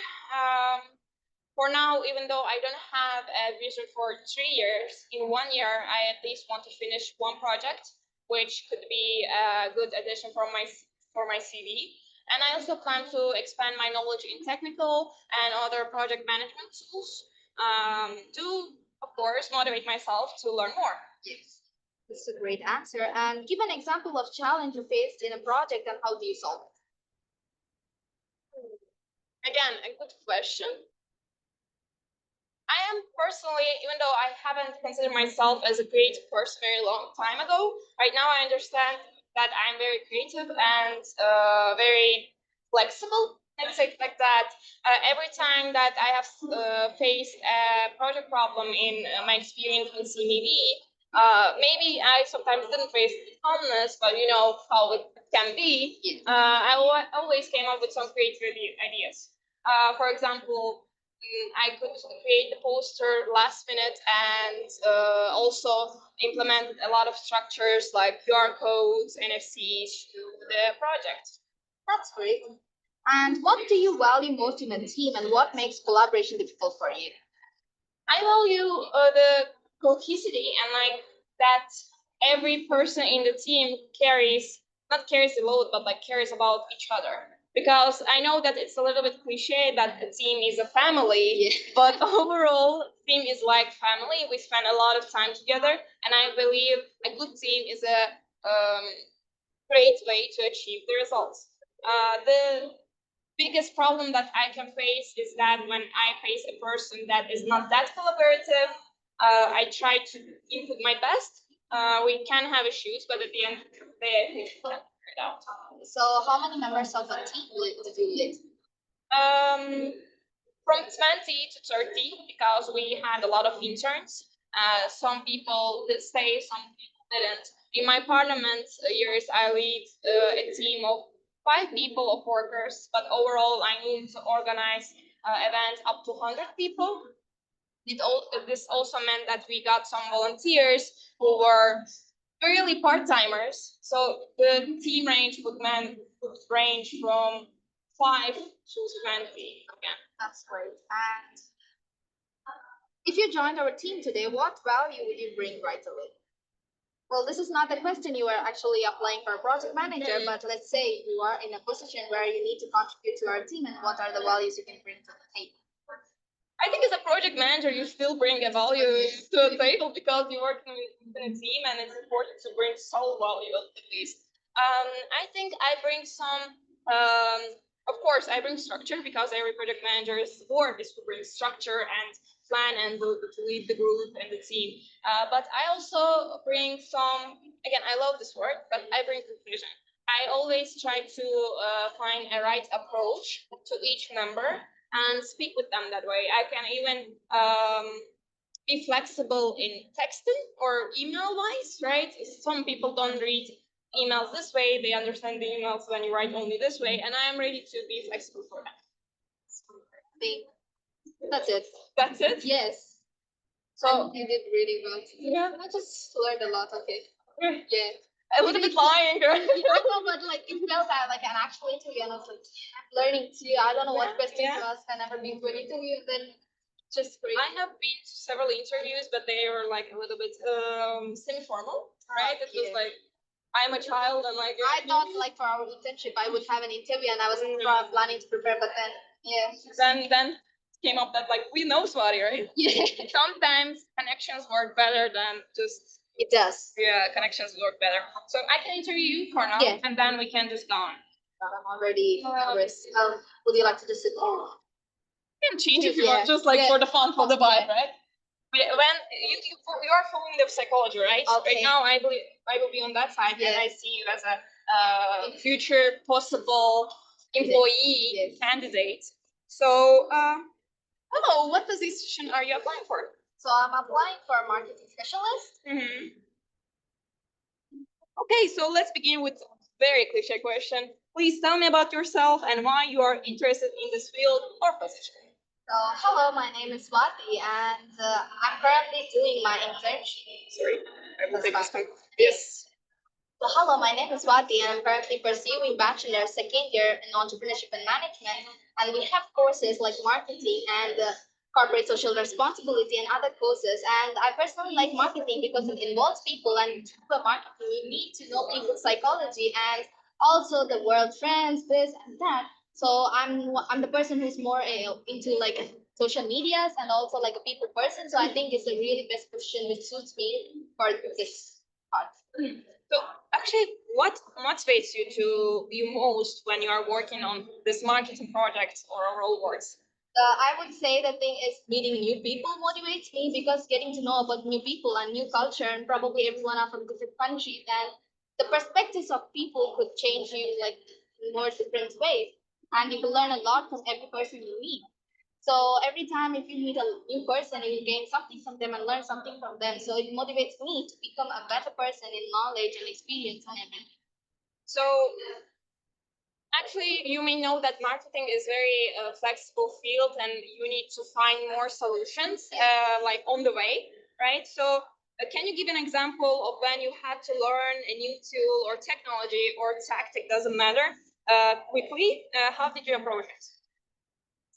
For now, even though I don't have a vision for 3 years, in 1 year, I at least want to finish one project, which could be a good addition for my CV. And I also plan to expand my knowledge in technical and other project management tools to, of course, motivate myself to learn more. Yes. This is a great answer. And give an example of challenge you faced in a project and how do you solve it? Again, a good question. I am personally, even though I haven't considered myself as a creative person very long time ago, right now I understand that I'm very creative and very flexible. Let's say it like that. Every time that I have faced a project problem in my experience in CeMeWE, maybe I sometimes didn't face calmness, but you know how it can be. I always came up with some creative ideas. For example, I could create the poster last minute and also implement a lot of structures like QR codes, NFCs to the project. That's great. And what do you value most in a team and what makes collaboration difficult for you? I value the cohesivity and like that every person in the team not carries the load, but like cares about each other. Because I know that it's a little bit cliche that a team is a family, but overall, team is like family. We spend a lot of time together, and I believe a good team is a great way to achieve the results. The biggest problem that I can face is that when I face a person that is not that collaborative, I try to input my best. We can have issues, but at the end, they can figure it out. So how many members of a team did you lead? From 20 to 30, because we had a lot of interns. Some people did stay, some people didn't. In my parliament years, I lead a team of 5 people of workers, but overall, I needed to organize events up to 100 people. This also meant that we got some volunteers who were really part-timers. So the team range would range from 5 to 20 again. That's great. And if you joined our team today, what value would you bring right away? Well, this is not the question you were actually applying for a project manager, but let's say you are in a position where you need to contribute to our team, and what are the values you can bring to the table? I think as a project manager, you still bring a value to the table because you're working within a team, and it's important to bring some value at least. I think I bring some. Of course, I bring structure because every project manager's work is to bring structure and plan and to lead the group and the team. But I also bring some. Again, I love this work, but I bring confusion. I always try to find a right approach to each member and speak with them that way. I can even be flexible in texting or email wise, right? Some people don't read emails this way, they understand the emails when you write only this way, and I am ready to be flexible for that. That's it. That's it? Yes. So And you did really well. yeah. I just learned a lot. Okay. Yeah. A little bit lying, girl. No, but like it felt like an actual interview, and I was like learning too. I don't know what questions to ask. I never been to an interview, and then just great. I have been to several interviews, but they were like a little bit semi-formal, right? It was like I'm a child, and like I thought like for our internship I would have an interview, and I was planning to prepare, but then then came up that like we know Swati, right? yeah, Sometimes connections work better than just it does. connections work better. So I can interview you for now, and then we can just go on. I'm already nervous. Would you like to just sit down? You can change if you want, just like for the fun, for the vibe, right? When you are following the psychology, right? Okay. Right now, I will be on that side, and I see you as a future possible employee candidate. So, hello, what position are you applying for? So I'm applying for a marketing specialist. Okay, so let's begin with a very cliche question. Please tell me about yourself and why you are interested in this field or position. So hello, my name is Swati, and I'm currently doing my internship. Sorry, I will take this one. Yes. So hello, my name is Swati, and I'm currently pursuing bachelor's second year in entrepreneurship and management, and we have courses like marketing and corporate social responsibility and other courses. And I personally like marketing because it involves people, and for marketing, you need to know people's psychology and also the world trends, this and that. So I'm the person who's more into like social medias and also like a people person. So I think it's a really best position which suits me for this part. So actually, what motivates you most when you are working on this marketing project or overall works? I would say the thing is meeting new people motivates me because getting to know about new people and new culture, and probably everyone are from different countries, and the perspectives of people could change you like in more different ways, and you can learn a lot from every person you meet. So every time if you meet a new person, you will gain something from them and learn something from them. So it motivates me to become a better person in knowledge and experience and everything. So actually, you may know that marketing is very flexible field, and you need to find more solutions like on the way, right? So can you give an example of when you had to learn a new tool or technology or tactic, doesn't matter, quickly? How did you approach it?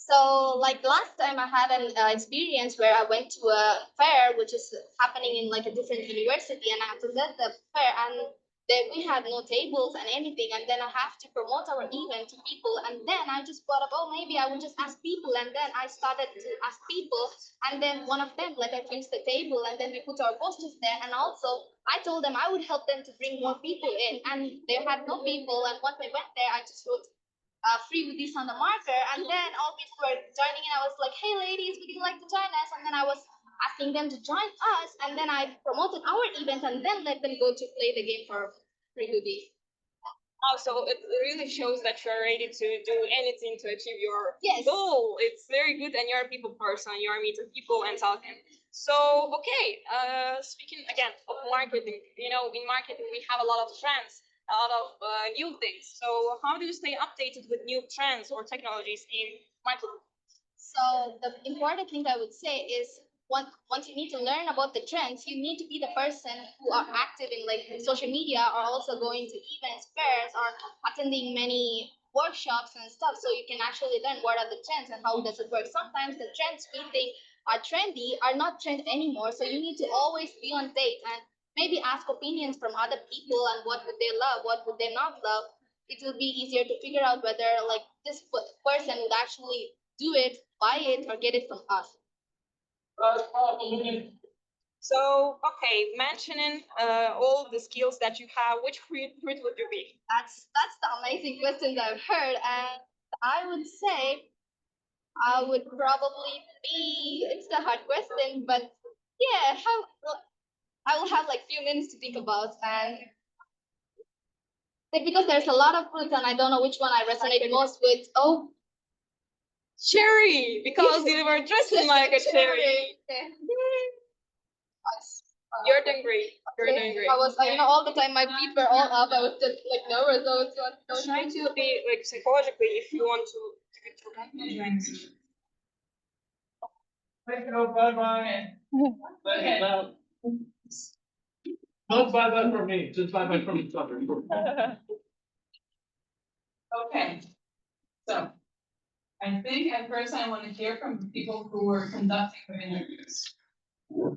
So, like last time, I had an experience where I went to a fair, which is happening in like a different university, and I attended the fair, and then we had no tables and anything, and then I have to promote our event to people, and then I just thought of, oh, maybe I would just ask people, and then I started to ask people, and then one of them let I fix the table, and then we put our posters there, and also I told them I would help them to bring more people in, and they had no people, and once I went there, I just wrote free with this on the marker, and then all people were joining in. I was like, hey ladies, would you like to join us? And then I was asking them to join us, and then I promoted our event and then let them go to play the game for free goodies. Oh, so it really shows that you're ready to do anything to achieve your Yes. goal. It's very good, and you're a people person. You're meeting people and talking. So, okay, speaking again of marketing, you know, in marketing we have a lot of trends, a lot of new things. So, how do you stay updated with new trends or technologies in marketing? So the important thing I would say is once you need to learn about the trends, you need to be the person who are active in like social media or also going to events, fairs, or attending many workshops and stuff, so you can actually learn what are the trends and how does it work. Sometimes the trends we think are trendy are not trend anymore, so you need to always be on date and maybe ask opinions from other people and what would they love, what would they not love. It will be easier to figure out whether like this person would actually do it, buy it, or get it from us. So, okay, mentioning all the skills that you have, which fruit would you be? That's the amazing questions I've heard, and I would say I would probably be. It's a hard question, but yeah, I will have like few minutes to think about, and like, because there's a lot of fruits, and I don't know which one I resonate most with. Oh, Cherry, because you were dressing like a cherry. Yeah. You're doing great. You're doing great. I was, you know, all the time my feet were all up. I was just like nervous. I was Trying to be like psychologically if you want to get your confidence. Bye bye. No bye bye from me, just bye bye from each other. Okay, so I think at first I want to hear from the people who were conducting the interviews.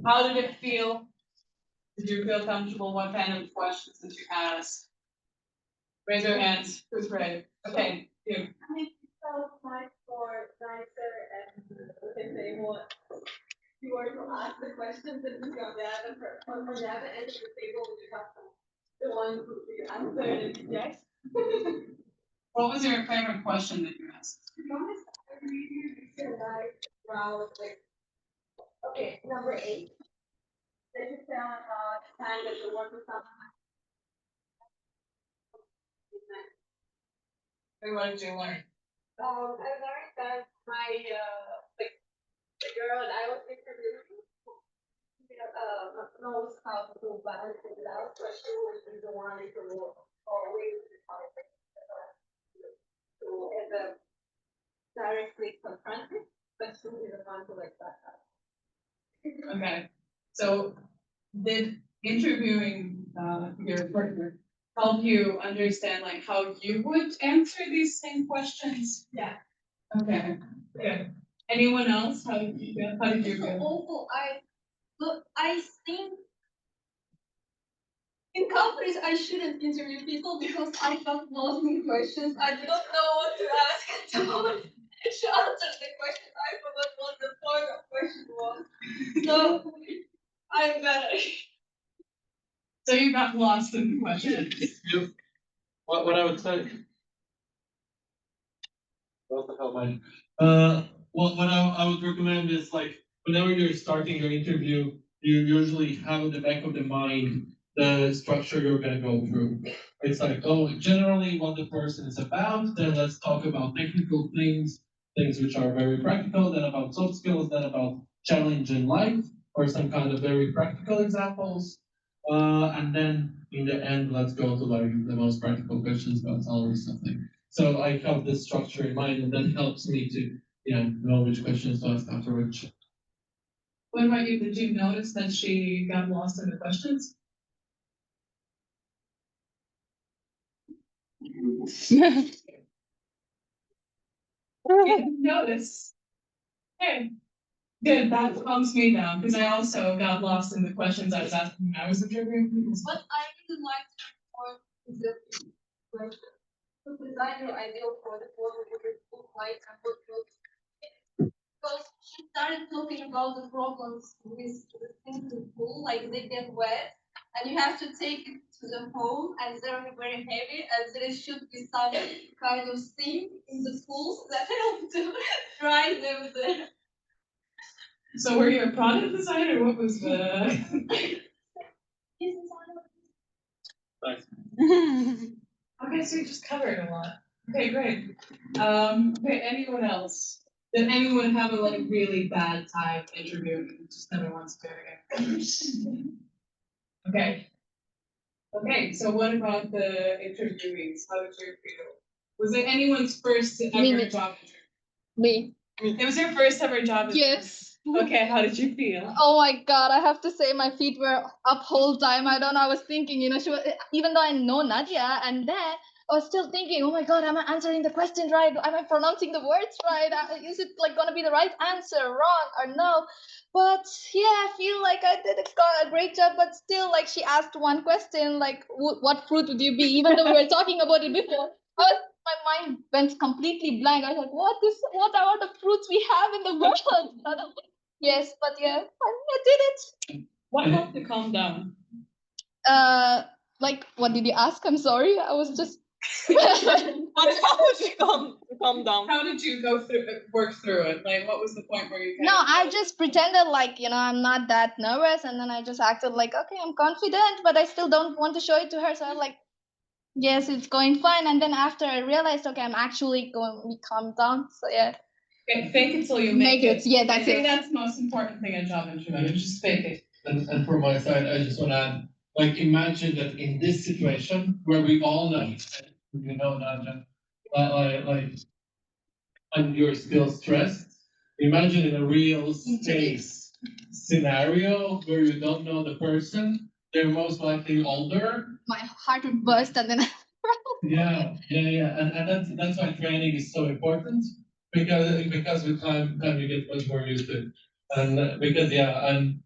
How did it feel? Did you feel comfortable? What kind of questions did you ask? Raise your hands. Who's ready? Okay, you. I think it felt much more nicer and we can say what you were to ask the questions and you on the other end of the table you have the one who you answered and yes. What was your favorite question that you asked? To be honest, I really feel like around like okay, number 8. They just found time that the work was not What did you learn? I learned that my like the girl that I was interviewing knows how to balance it out, but she was the one who always to ever directly confront it, but she was the one to like back up. Okay, so did interviewing your partner help you understand like how you would answer these same questions? Yeah. Okay, good. Anyone else? How did you feel? How did you feel? Also, I think in companies I shouldn't interview people because I got lost in questions. I don't know what to ask someone. She answered the question. I forgot what the point of question was. So I'm better. So you got lost in the questions. What I would say. What the hell, mine? What I would recommend is like whenever you're starting your interview, you usually have in the back of the mind the structure you're gonna go through. It's like, oh, generally what the person is about, then let's talk about technical things, things which are very practical, then about soft skills, then about challenge in life, or some kind of very practical examples. And then in the end, let's go to like the most practical questions about salary something. So I have this structure in mind, and that helps me to, know which questions to ask after which. What about you? Did you notice that she got lost in the questions? Notice. Okay. Good, that calms me down, because I also got lost in the questions I was asking when I was interviewing people. But I really like to report the question. To design your ideal product, what would it look like and what would because she started talking about the problems with the things in pool, like they get wet, and you have to take it to the home, and they're very heavy, and there should be some kind of steam in the pool that help to dry them there. So were you a product designer? What was the? Nice. Okay, so you just covered a lot. Okay, great. Okay, anyone else? Did anyone have a like really bad time interviewing and just never wants to do it again? Okay. Okay, so what about the interviewees? How did you feel? Was it anyone's first ever Me. job interview? Me. It was your first ever job interview? Yes. Okay, how did you feel? Oh my god, I have to say my feet were up whole time. I don't know, I was thinking, she was, even though I know Nadia, and then I was still thinking, oh my god, am I answering the question right? Am I pronouncing the words right? Is it like gonna be the right answer, wrong or no? But yeah, I feel like I did a great job, but still, like she asked one question, like what fruit would you be? Even though we were talking about it before, my mind went completely blank. I was like, what are the fruits we have in the world? Yes, but yeah, I did it. What helped to calm down? Like, what did you ask? I'm sorry, I was just. How would you calm down? How did you go through work through it? Like, what was the point where you? No, I just pretended like I'm not that nervous, and then I just acted like, okay, I'm confident, but I still don't want to show it to her. So I'm like, yes, it's going fine. And then after I realized, okay, I'm actually going to be calmed down. So yeah. Okay, fake it till you Make it. Yeah, that's I think it. that's the most important thing in job interview. Just fake it. And from my side, I just want to add, like, imagine that in this situation where we all know, Nadia, like, and you're still stressed. Imagine in a real space scenario where you don't know the person, they're most likely older. My heart would burst, and then. Yeah, and that's why training is so important because with time you get much more used to it, and because and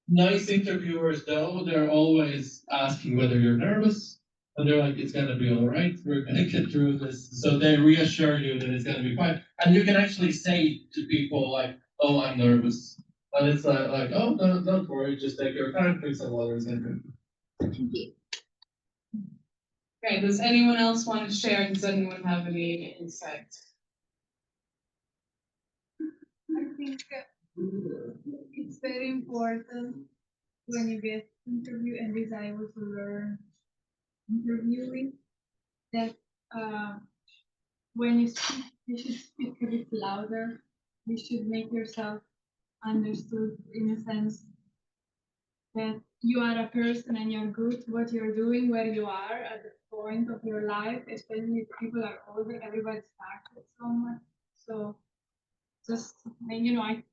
nice interviewers though they're always asking whether you're nervous, and they're like, it's gonna be all right, we're gonna get through this, so they reassure you that it's gonna be fine, and you can actually say to people like, oh, I'm nervous, and it's like oh, don't worry, just take your time, drink some water, it's gonna be good. Okay, does anyone else want to share? Does anyone have any insight? I think it's very important when you get interview and desire to learn interviewing that when you speak, you should speak a bit louder. You should make yourself understood in a sense that you are a person and you're good what you're doing where you are at the point of your life, especially if people are older, everybody starts with so much. So just, I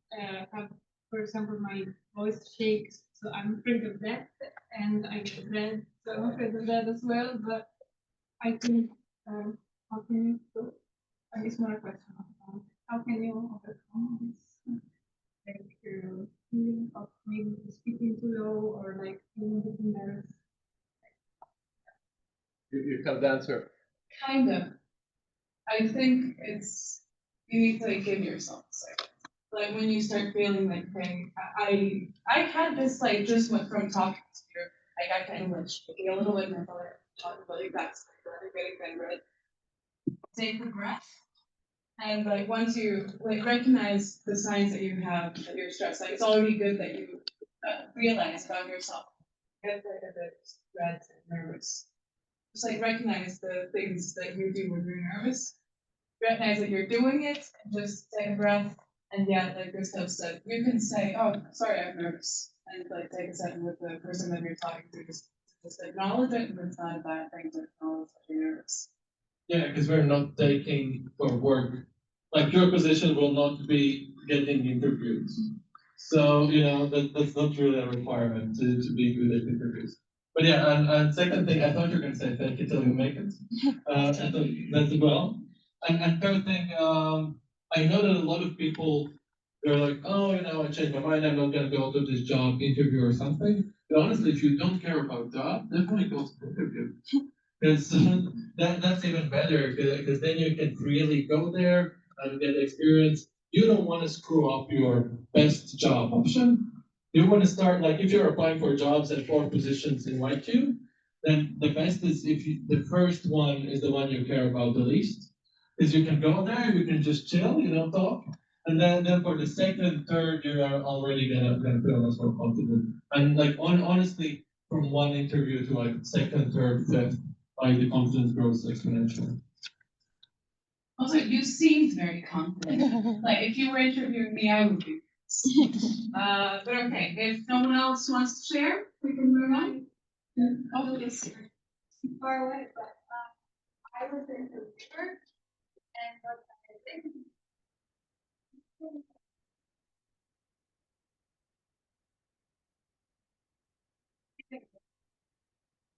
have, for example, my voice shakes, so I'm afraid of that, and I get red, so I'm afraid of that as well. But I think, how can you do? It's more a question of how can you overcome this feeling of maybe speaking too low or like feeling a bit embarrassed? You come down to it. Kind of. I think you need to give yourself a second. Like when you start feeling like crying, I had this like just went from talking to you, like I kind of like shaking a little bit, and I thought talking about like that's like getting kind of red. Take a breath, and like once you like recognize the signs that you have that you're stressed, like it's already good that you realize about yourself. Get a bit red and nervous. Just like recognize the things that you do when you're nervous. Recognize that you're doing it, and just take a breath. And yeah, like Gustav said, you can say, "Oh, sorry, I'm nervous," and like take a second with the person that you're talking to. Just acknowledge it, and it's not a bad thing to acknowledge that you're nervous. Yeah, because we're not taking for work. Like your position will not be getting interviews. So, that's not really a requirement to be good at interviews. But yeah, and second thing, I thought you were going to say thank you till you make it. I thought that's well. And third thing, I know that a lot of people, they're like, oh, I changed my mind, I'm not gonna go to this job interview or something. But honestly, if you don't care about job, definitely go to the interview. Because that's even better, because then you can really go there and get experience. You don't want to screw up your best job option. You want to start, like, if you're applying for jobs and 4 positions invite you, then the best is if the first one is the one you care about the least, because you can go there, you can just chill, talk, and then for the second, third, you're already gonna feel much more confident. And like honestly, from one interview to like second, third, fifth, like the confidence grows exponentially. Also, you seemed very confident. Like if you were interviewing me, I would be. But okay, if no one else wants to share, we can move on. Oh, yes. Far away, but I was in the church and what I think.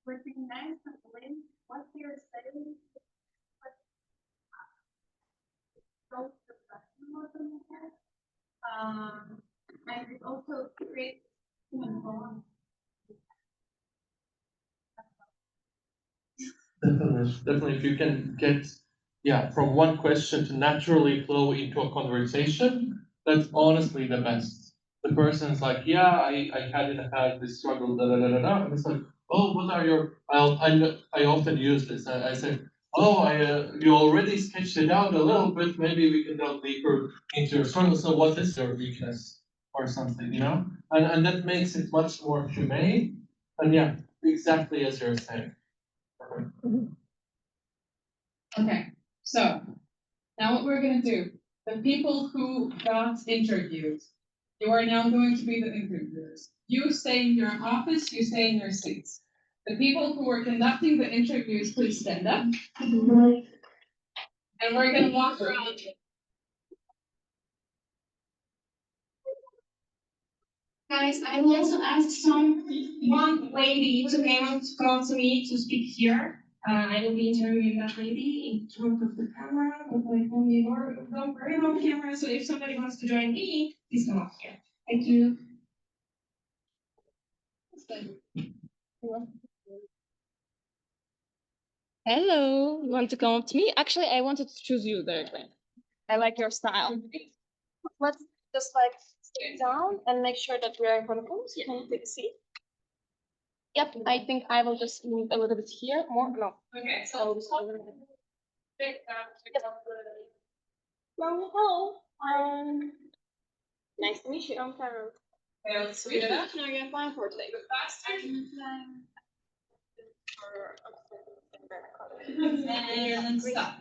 Recognize the blame, what they're saying, what so professionalism has. And it also creates human bond. Definitely, if you can get, from one question to naturally flow into a conversation, that's honestly the best. The person's like, yeah, I had this struggle, da da da da da. And it's like, oh, what are your? I often use this. I say, oh, you already sketched it out a little bit. Maybe we can go deeper into your struggle. So, what is your weakness or something? And that makes it much more humane. And yeah, exactly as you're saying. Okay, so now what we're gonna do, the people who got interviewed, you are now going to be the interviewers. You stay in your office, you stay in your seats. The people who were conducting the interviews, please stand up. And we're gonna walk around. Guys, I will also ask one lady to come to me to speak here. I will be interviewing that lady in front of the camera, with my phone or don't worry about the camera. So if somebody wants to join me, please come up here. Thank you. Hello, you want to come up to me? Actually, I wanted to choose you directly. I like your style. Let's just like sit down and make sure that we are in front of us. Can you take a seat? Yep, I think I will just move a little bit here, more, no. Okay, So, pick up hello, nice to meet you, I'm Carol. Okay, let's speed it up. No, you're fine for today. Faster. And stop.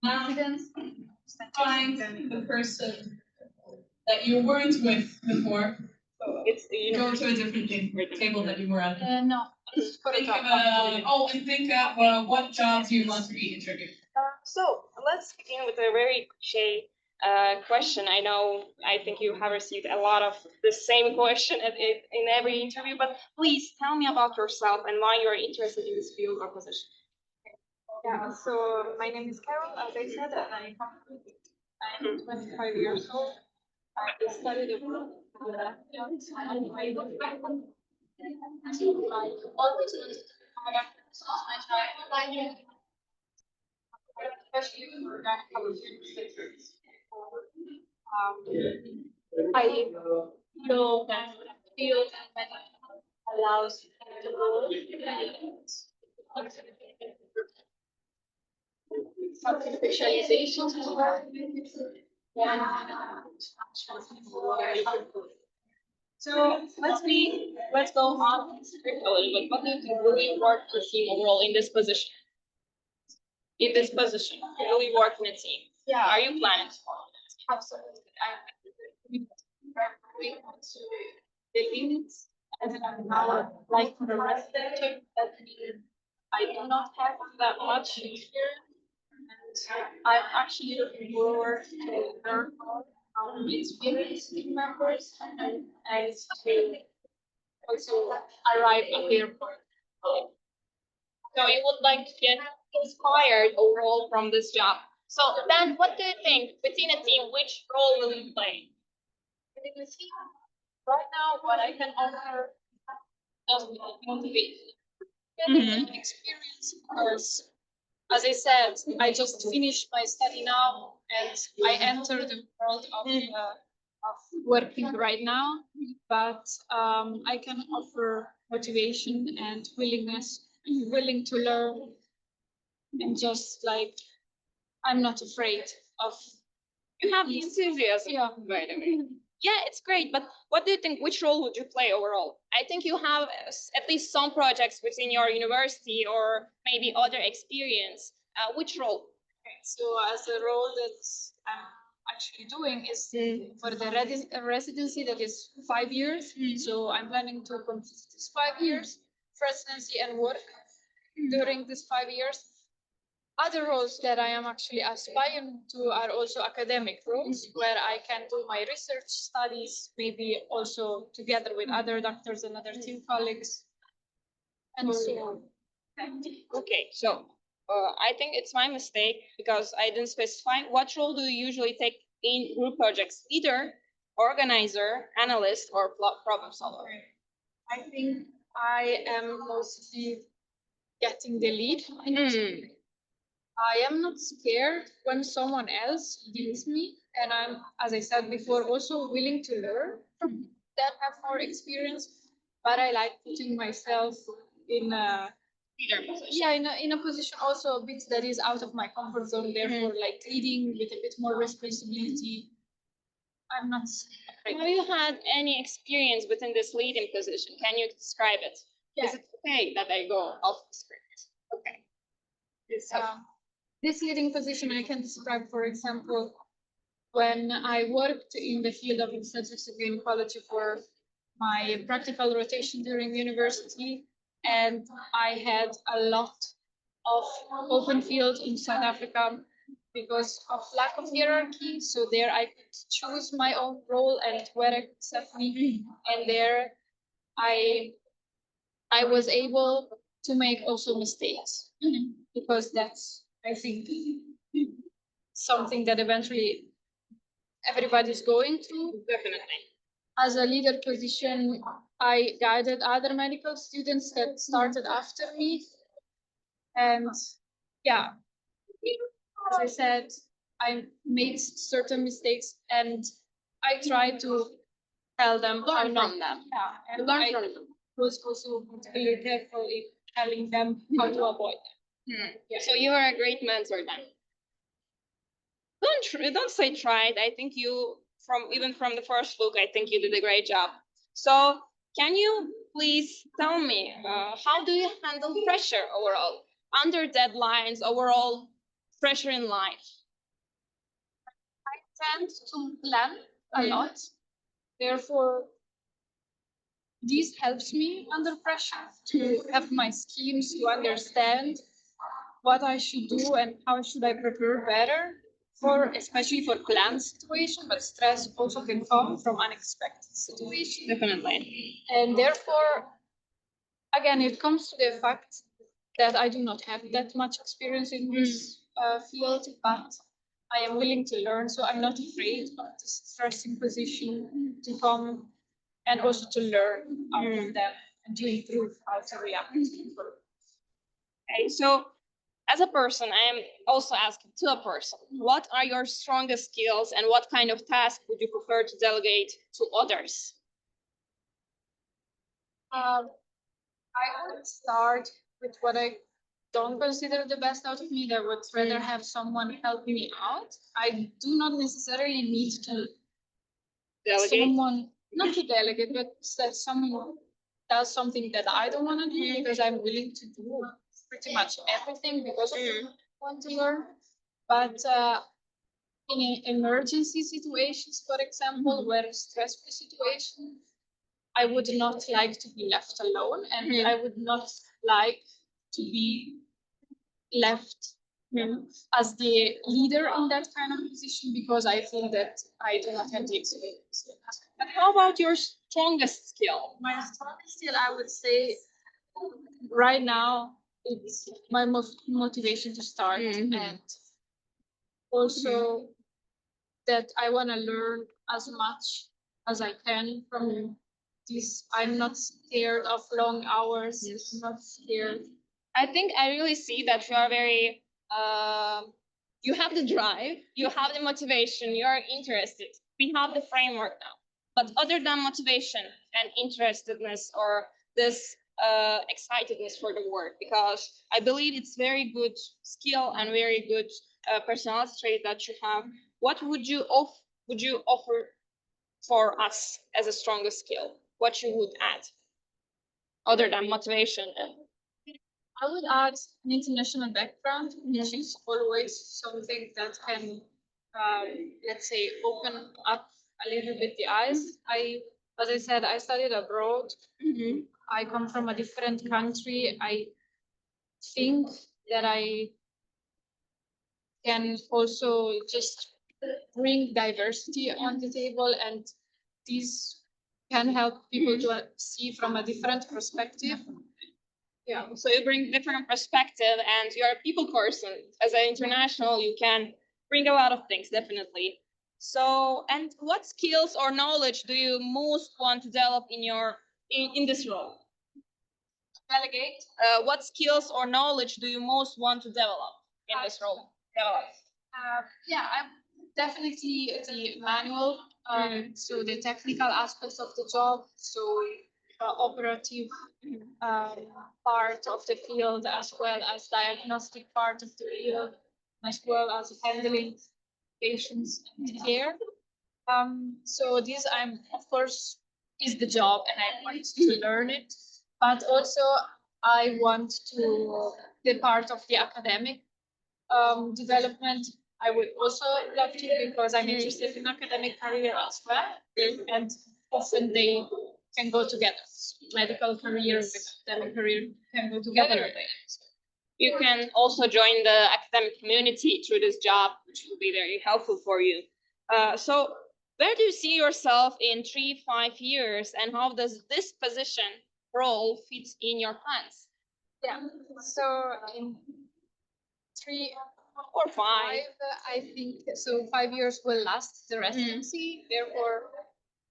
Now, find the person that you weren't with before. It's Go to a different table that you were at. no. Think of, and think of what jobs you want to be interviewed. So let's begin with a very cliche question. I think you have received a lot of the same question in every interview, but please tell me about yourself and why you're interested in this field or position. Yeah, so my name is Carol, as I said, and I'm 25 years old. I studied abroad. And I always wanted to my child, especially for gynecology. I know that field allows you to go some specializations as well. So let's go on the script a little bit. What do you think really work to team overall in this position? In this position, really work in a team. Yeah. Are you planning to? Absolutely. I'm very to the limits and now like the rest of the team that I do not have that much here. And I'm actually looking forward to learn more from experienced team members and to also arrive at their point. So you would like to get inspired overall from this job. So then, what do you think within a team? Which role will you play? Within the team, right now, what I can offer is motivation. Getting experience because, as I said, I just finished my study now, and I enter the world of working right now. But I can offer motivation and willingness, willing to learn, and just like I'm not afraid of. You have the enthusiasm, Yeah. by the way. Yeah, it's great. But what do you think? Which role would you play overall? I think you have at least some projects within your university or maybe other experience. Which role? Okay, so as a role that I'm actually doing is for the residency that is 5 years. So I'm planning to complete this 5 years residency and work during this 5 years. Other roles that I am actually aspiring to are also academic roles where I can do my research studies, maybe also together with other doctors and other team colleagues. And so, Okay, so I think it's my mistake because I didn't specify. What role do you usually take in group projects? Leader, organizer, analyst, or problem solver? I think I am mostly getting the lead. I am not scared when someone else leads me, and I'm, as I said before, also willing to learn from that have more experience. But I like putting myself in a Leader position. yeah in a position also a bit that is out of my comfort zone. Therefore, like leading with a bit more responsibility. I'm not afraid. Have you had any experience within this leading position? Can you describe it? Yeah. Is it okay that I go off the script? Okay. So, This leading position I can describe, for example, when I worked in the field of statistics and inequality for my practical rotation during university, and I had a lot of open field in South Africa because of lack of hierarchy. So there I could choose my own role and where I could set me, and there I I was able to make also mistakes because that's I think something that eventually everybody's going through. definitely. As a leader position, I guided other medical students that started after me. And yeah, as I said, I made certain mistakes and I try to tell them how Learn not. from them. Yeah, and Learn I from them. was also particularly careful in telling them how to avoid them. So you are a great mentor then. Don't say tried. I think you even from the first look, I think you did a great job. So can you please tell me how do you handle pressure overall under deadlines, overall pressure in life? I tend to plan a lot. Therefore, this helps me under pressure to have my schemes, to understand what I should do and how should I prepare better for, especially for planned situation, but stress also can come from unexpected situations. Definitely. And therefore, again, it comes to the fact that I do not have that much experience in this field, but I am willing to learn, so I'm not afraid of this stressing position to come and also to learn out of them and to improve how to react. Okay, so as a person, I am also asking to a person, what are your strongest skills and what kind of task would you prefer to delegate to others? I would start with what I don't consider the best out of me. That would rather have someone help me out. I do not necessarily need to Delegate? someone not to delegate, but that someone does something that I don't want to do because I'm willing to do pretty much everything because I want to learn. But in emergency situations, for example, where a stressful situation, I would not like to be left alone, and I would not like to be left as the leader in that kind of position because I feel that I do not have the experience. But how about your strongest skill? My strongest skill, I would say, right now, it's my most motivation to start and also that I want to learn as much as I can from this. I'm not scared of long hours. Yes. I'm not scared. I think I really see that you are very, you have the drive, you have the motivation, you are interested. We have the framework now. But other than motivation and interestedness or this excitedness for the work, because I believe it's very good skill and very good personality trait that you have. What would you offer for us as a strongest skill? What you would add other than motivation and I would add an international background, which is always something that can, let's say, open up a little bit the eyes. As I said, I studied abroad. I come from a different country. I think that I can also just bring diversity on the table, and these can help people to see from a different perspective. yeah, so you bring different perspective and you're a people person. As an international, you can bring a lot of things, definitely. So, and what skills or knowledge do you most want to develop in your in this role? Delegate. What skills or knowledge do you most want to develop in this role? Develop. Yeah, I'm definitely the manual, so the technical aspects of the job, so operative part of the field, as well as diagnostic part of the field, as well as handling patients and care. So this I'm of course is the job, and I want to learn it, but also I want to be part of the academic development. I would also love to, because I'm interested in academic career as well, and often they can go together. Medical career with academic career can go together. You can also join the academic community through this job, which will be very helpful for you. So, where do you see yourself in 3-5 years, and how does this position role fit in your plans? Yeah. So in 3 Or 5? I think so. 5 years will last the residency. Therefore,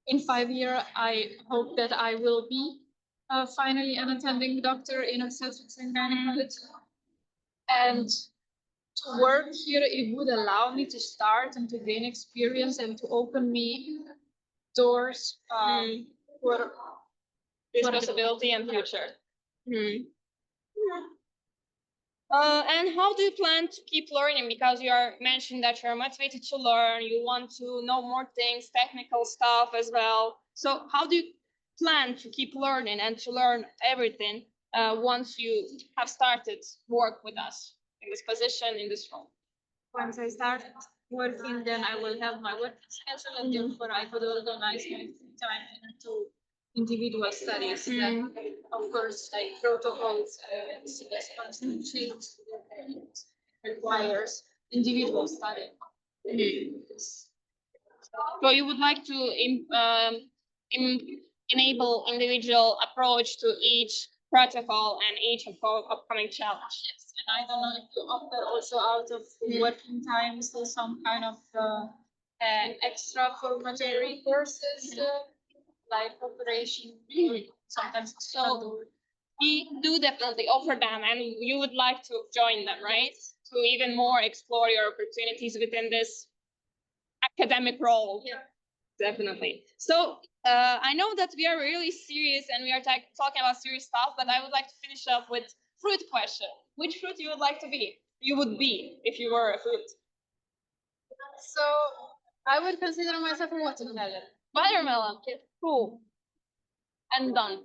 in 5 years, I hope that I will be finally an attending doctor in obstetrics and gynecology. And to work here, it would allow me to start and to gain experience and to open me doors for Responsibility and future. And how do you plan to keep learning? Because you are mentioning that you're motivated to learn, you want to know more things, technical stuff as well. So how do you plan to keep learning and to learn everything once you have started work with us in this position, in this role? Once I start working, then I will have my work schedule, and therefore I could organize my free time into individual studies. Then, of course, like protocols and responsibilities requires individual study. So you would like to enable individual approach to each protocol and each upcoming challenge. Yes, and I don't know if you offer also out of working time, so some kind of extra formatory courses like operation. Sometimes So we do definitely offer them, and you would like to join them, right? To even more explore your opportunities within this academic role. Yeah. Definitely. So I know that we are really serious and we are talking about serious stuff, but I would like to finish up with fruit question. Which fruit you would like to be? You would be if you were a fruit. So I would consider myself a watermelon. Watermelon. Cool. And done.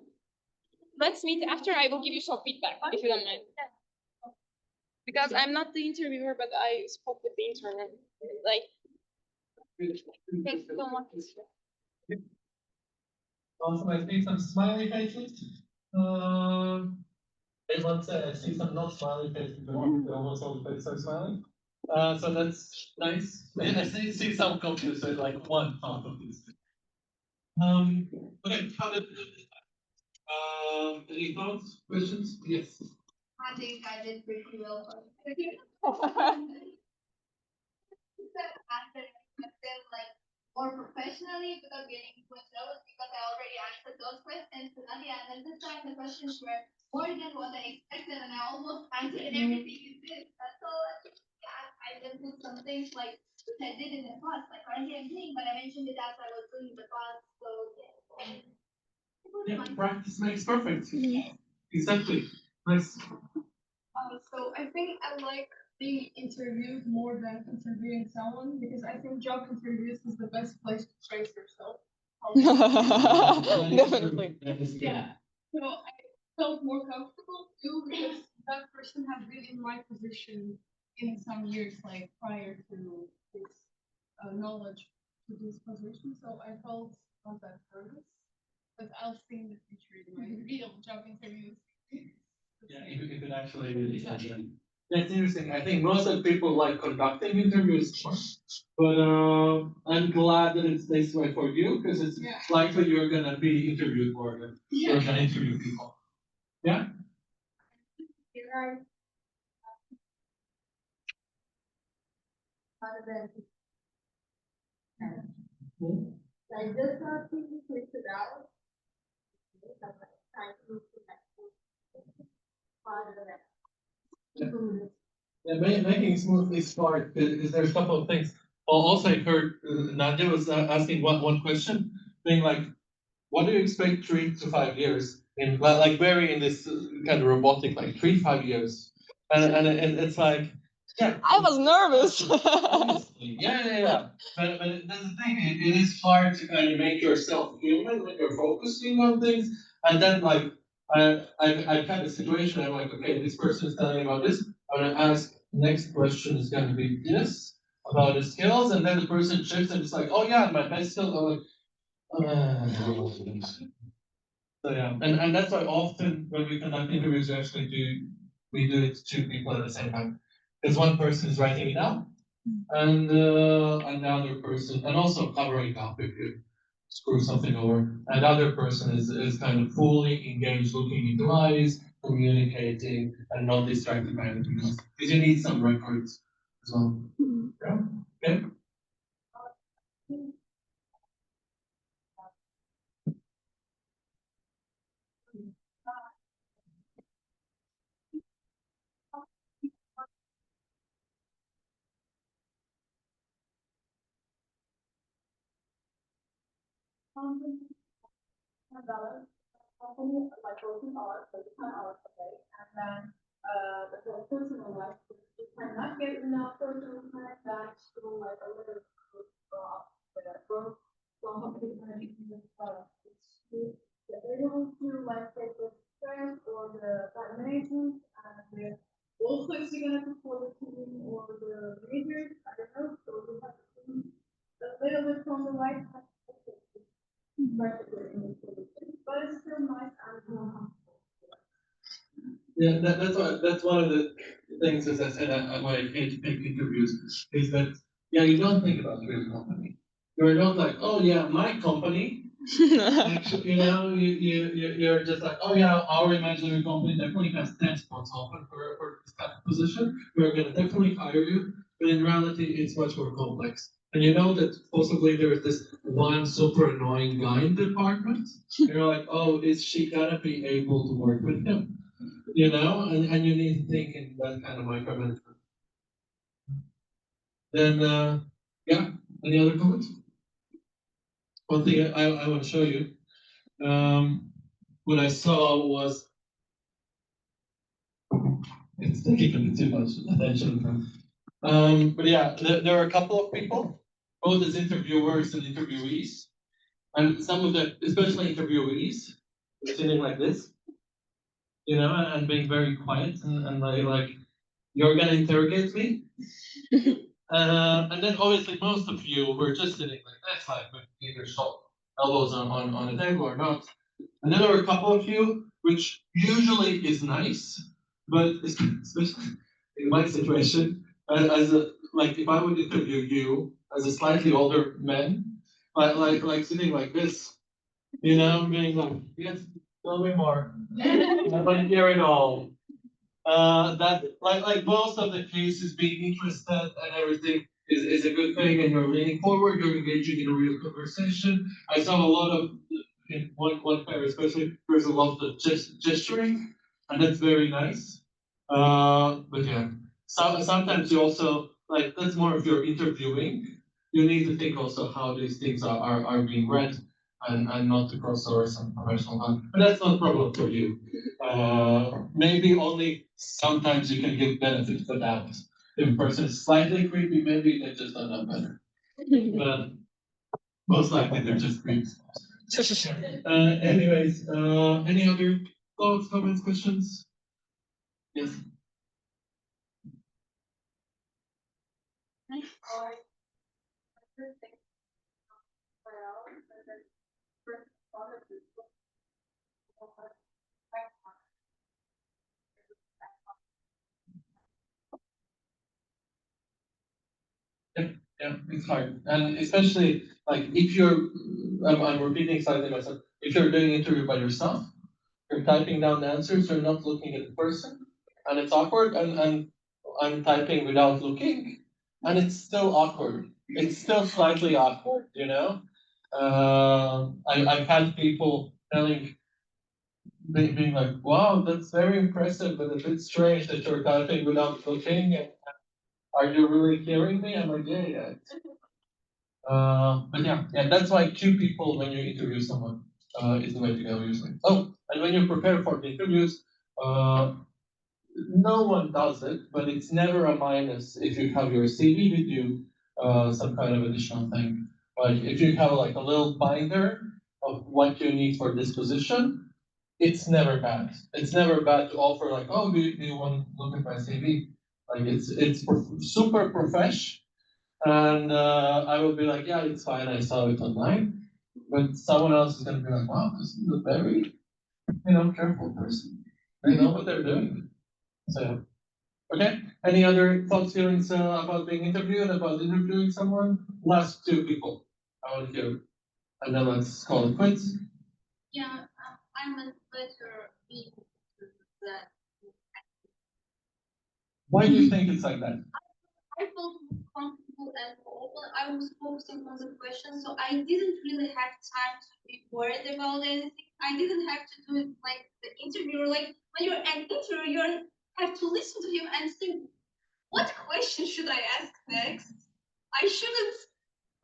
Let's meet after. I will give you some feedback if you don't mind. Because I'm not the interviewer, but I spoke with the intern. Like, thanks so much. Awesome, I see some smiley faces. I must say, I see some not smiley faces, but almost all the faces are smiling. So that's nice. I see some confused, so like one half of this. Okay, how did any thoughts, questions? Yes. I think I did pretty well. more professionally without getting too much nervous because I already answered those questions to Nadia, and then this time the questions were more than what I expected, and I almost answered everything you did. That's all. I just did some things like which I did in the past, like currently I'm doing, but I mentioned it as I was doing in the past. So yeah. Yeah, practice makes perfect. Exactly. Nice. So I think I like being interviewed more than interviewing someone because I think job interviews is the best place to trace yourself. Definitely. Yeah. So I felt more comfortable too because that person had been in my position in some years, like prior to his knowledge to this position. So I felt not that nervous. But I'll see in the future in my real job interviews. Yeah, if it actually is. That's interesting. I think most of the people like conducting interviews more, but I'm glad that it's this way for you because it's likely you're gonna be interviewed more than you're gonna interview people. Yeah. I just want to switch it out. Yeah, making smooth is hard because there's a couple of things. Also, I heard Nadia was asking one question, being like, what do you expect 3 to 5 years in like very in this kind of robotic like 3 to 5 years, and it's like yeah. I was nervous. Honestly, yeah. But that's the thing. It is hard to kind of make yourself human when you're focusing on things, and then like I've had a situation. I'm like, okay, this person is telling me about this. I'm gonna ask. Next question is gonna be this about the skills, and then the person shifts and it's like, oh yeah, my best skills. I'm like, so yeah, and that's why often when we conduct interviews, we do it to two people at the same time, because one person is writing it out, and another person, and also covering up if you screw something over. Another person is kind of fully engaged, looking into eyes, communicating, and not distracted by anything else. Because you need some records as well. Yeah. Okay. Company like working hours, 10 hours a day, and then the personal life, you cannot get enough personal time back to like a little with a work, so how can it's true that they don't feel like take the stress or the time management and the also if you're gonna be for the team or the leader, I don't know, so you have to think a little bit from the right side. But it's still nice and more. Yeah, that's one of the things, as I said, why I hate to take interviews, is that, yeah, you don't think about the real company. You're not like, oh yeah, my company. Actually, you're just like, oh yeah, our imaginary company definitely has 10 spots open for this kind of position. We're gonna definitely hire you. But in reality, it's much more complex. And you know that possibly there is this one super annoying guy in the department. You're like, oh, is she gonna be able to work with him? And you need to think in that kind of micromanagement. Then, yeah, any other comments? One thing I want to show you, what I saw was, it's taking a bit too much attention. But yeah, there are a couple of people, both as interviewers and interviewees, and some of the, especially interviewees, sitting like this, and being very quiet and like you're gonna interrogate me. And then obviously most of you were just sitting like this, like with either elbows on the table or not. And then there were a couple of you, which usually is nice, but especially in my situation, as a like if I would interview you as a slightly older man, like sitting like this, being like, yes, tell me more. I want to hear it all. That like most of the cases being interested and everything, is a good thing, and you're leaning forward, you're engaging in a real conversation. I saw a lot of in one pair especially. There's a lot of gesturing, and that's very nice. But yeah, sometimes you also like that's more if you're interviewing. You need to think also how these things are being read and not to cross over some professional harm. But that's not a problem for you. Maybe only sometimes you can give benefit for that. If a person is slightly creepy, maybe they just don't know better. But most likely they're just creeps. Anyways, any other thoughts, comments, questions? Yes. Yeah, it's hard, and especially like if you're, I'm repeating slightly myself. If you're doing an interview by yourself, you're typing down the answers, you're not looking at the person, and it's awkward. And I'm typing without looking, and it's still awkward. It's still slightly awkward, you know. I've had people being like, "Wow, that's very impressive, but a bit strange that you're typing without looking." And are you really hearing me? I'm like, yeah, yeah. But yeah, that's why two people when you interview someone is the way to go usually. Oh, and when you prepare for the interviews, no one does it, but it's never a minus if you have your CV with you, some kind of additional thing. Like if you have like a little binder of what you need for this position, it's never bad. It's never bad to offer like, oh, do you want to look at my CV? Like it's super profesh, and I will be like, yeah, it's fine. I saw it online. But someone else is gonna be like, wow, this is a very, careful person. They know what they're doing. So, okay. Any other thoughts, feelings about being interviewed, about interviewing someone? Last two people. I want to hear, and then let's call it quits. Yeah, I'm a better being that. Why do you think it's like that? I felt more comfortable and open. I was focusing on the question, so I didn't really have time to be worried about anything. I didn't have to do it like the interviewer. Like when you're an interviewer, you have to listen to him and think, what question should I ask next? I shouldn't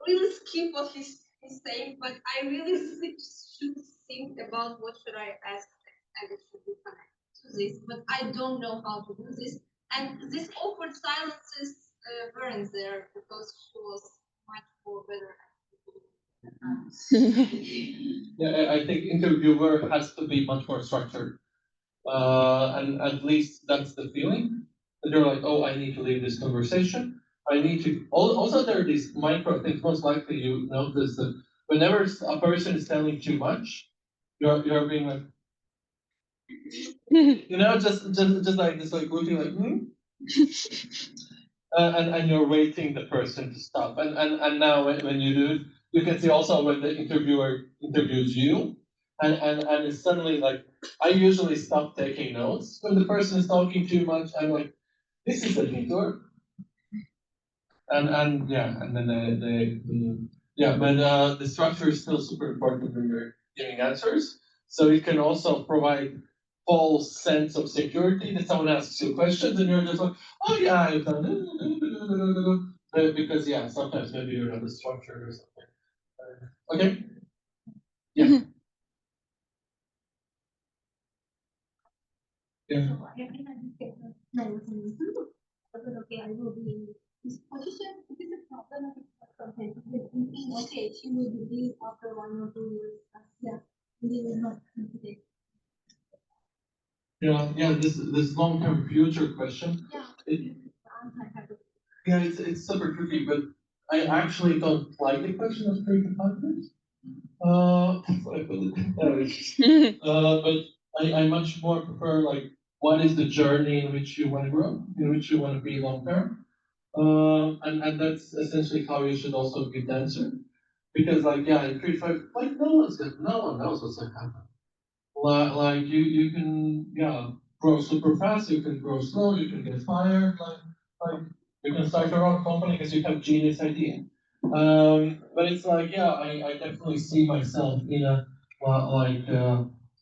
really skip what he's saying, but I really should think about what should I ask next, and it should be connected to this. But I don't know how to do this, and this awkward silences weren't there because she was much more better. Yeah, I think interviewer has to be much more structured. And at least that's the feeling. That they're like, oh, I need to leave this conversation. I need to. Also, there are these micro things. Most likely, you notice that whenever a person is telling too much, you're being like, just like this, like looking like, and you're waiting the person to stop. And now when you do it, you can see also when the interviewer interviews you, and it's suddenly like I usually stop taking notes when the person is talking too much. I'm like, this is a detour, and yeah, and then yeah, but the structure is still super important when you're giving answers. So it can also provide false sense of security that someone asks you questions and you're just like, oh yeah, I've done it. Because yeah, sometimes maybe you're not structured or something. Okay. Yeah. Yeah. So I can get okay, I will be in this position. It is a problem sometimes thinking, okay, she will be this after 1 or 2 years. Yeah, they will not consider. Yeah, this long-term future question. Yeah. Yeah, it's super tricky, but I actually don't like the question of 3 to 5 years. But I much more prefer like what is the journey in which you want to grow, in which you want to be long term, and that's essentially how you should also give the answer, because like yeah, in 3 to 5, like no one knows what's gonna happen. Like you can grow super fast, you can grow slow, you can get fired, like you can start your own company because you have genius idea. But it's like, yeah, I definitely see myself in a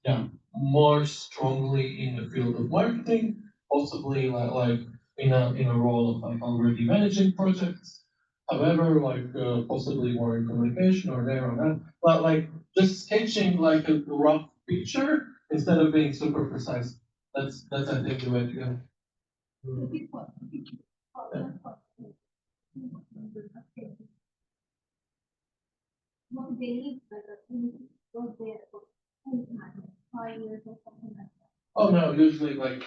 yeah, more strongly in the field of marketing, possibly like in a role of like already managing projects. However, like possibly more in communication or there or that. But like just sketching like a rough picture instead of being super precise. That's I think the way to go. What they need, like was there for 5 years or something like that. Oh no, usually like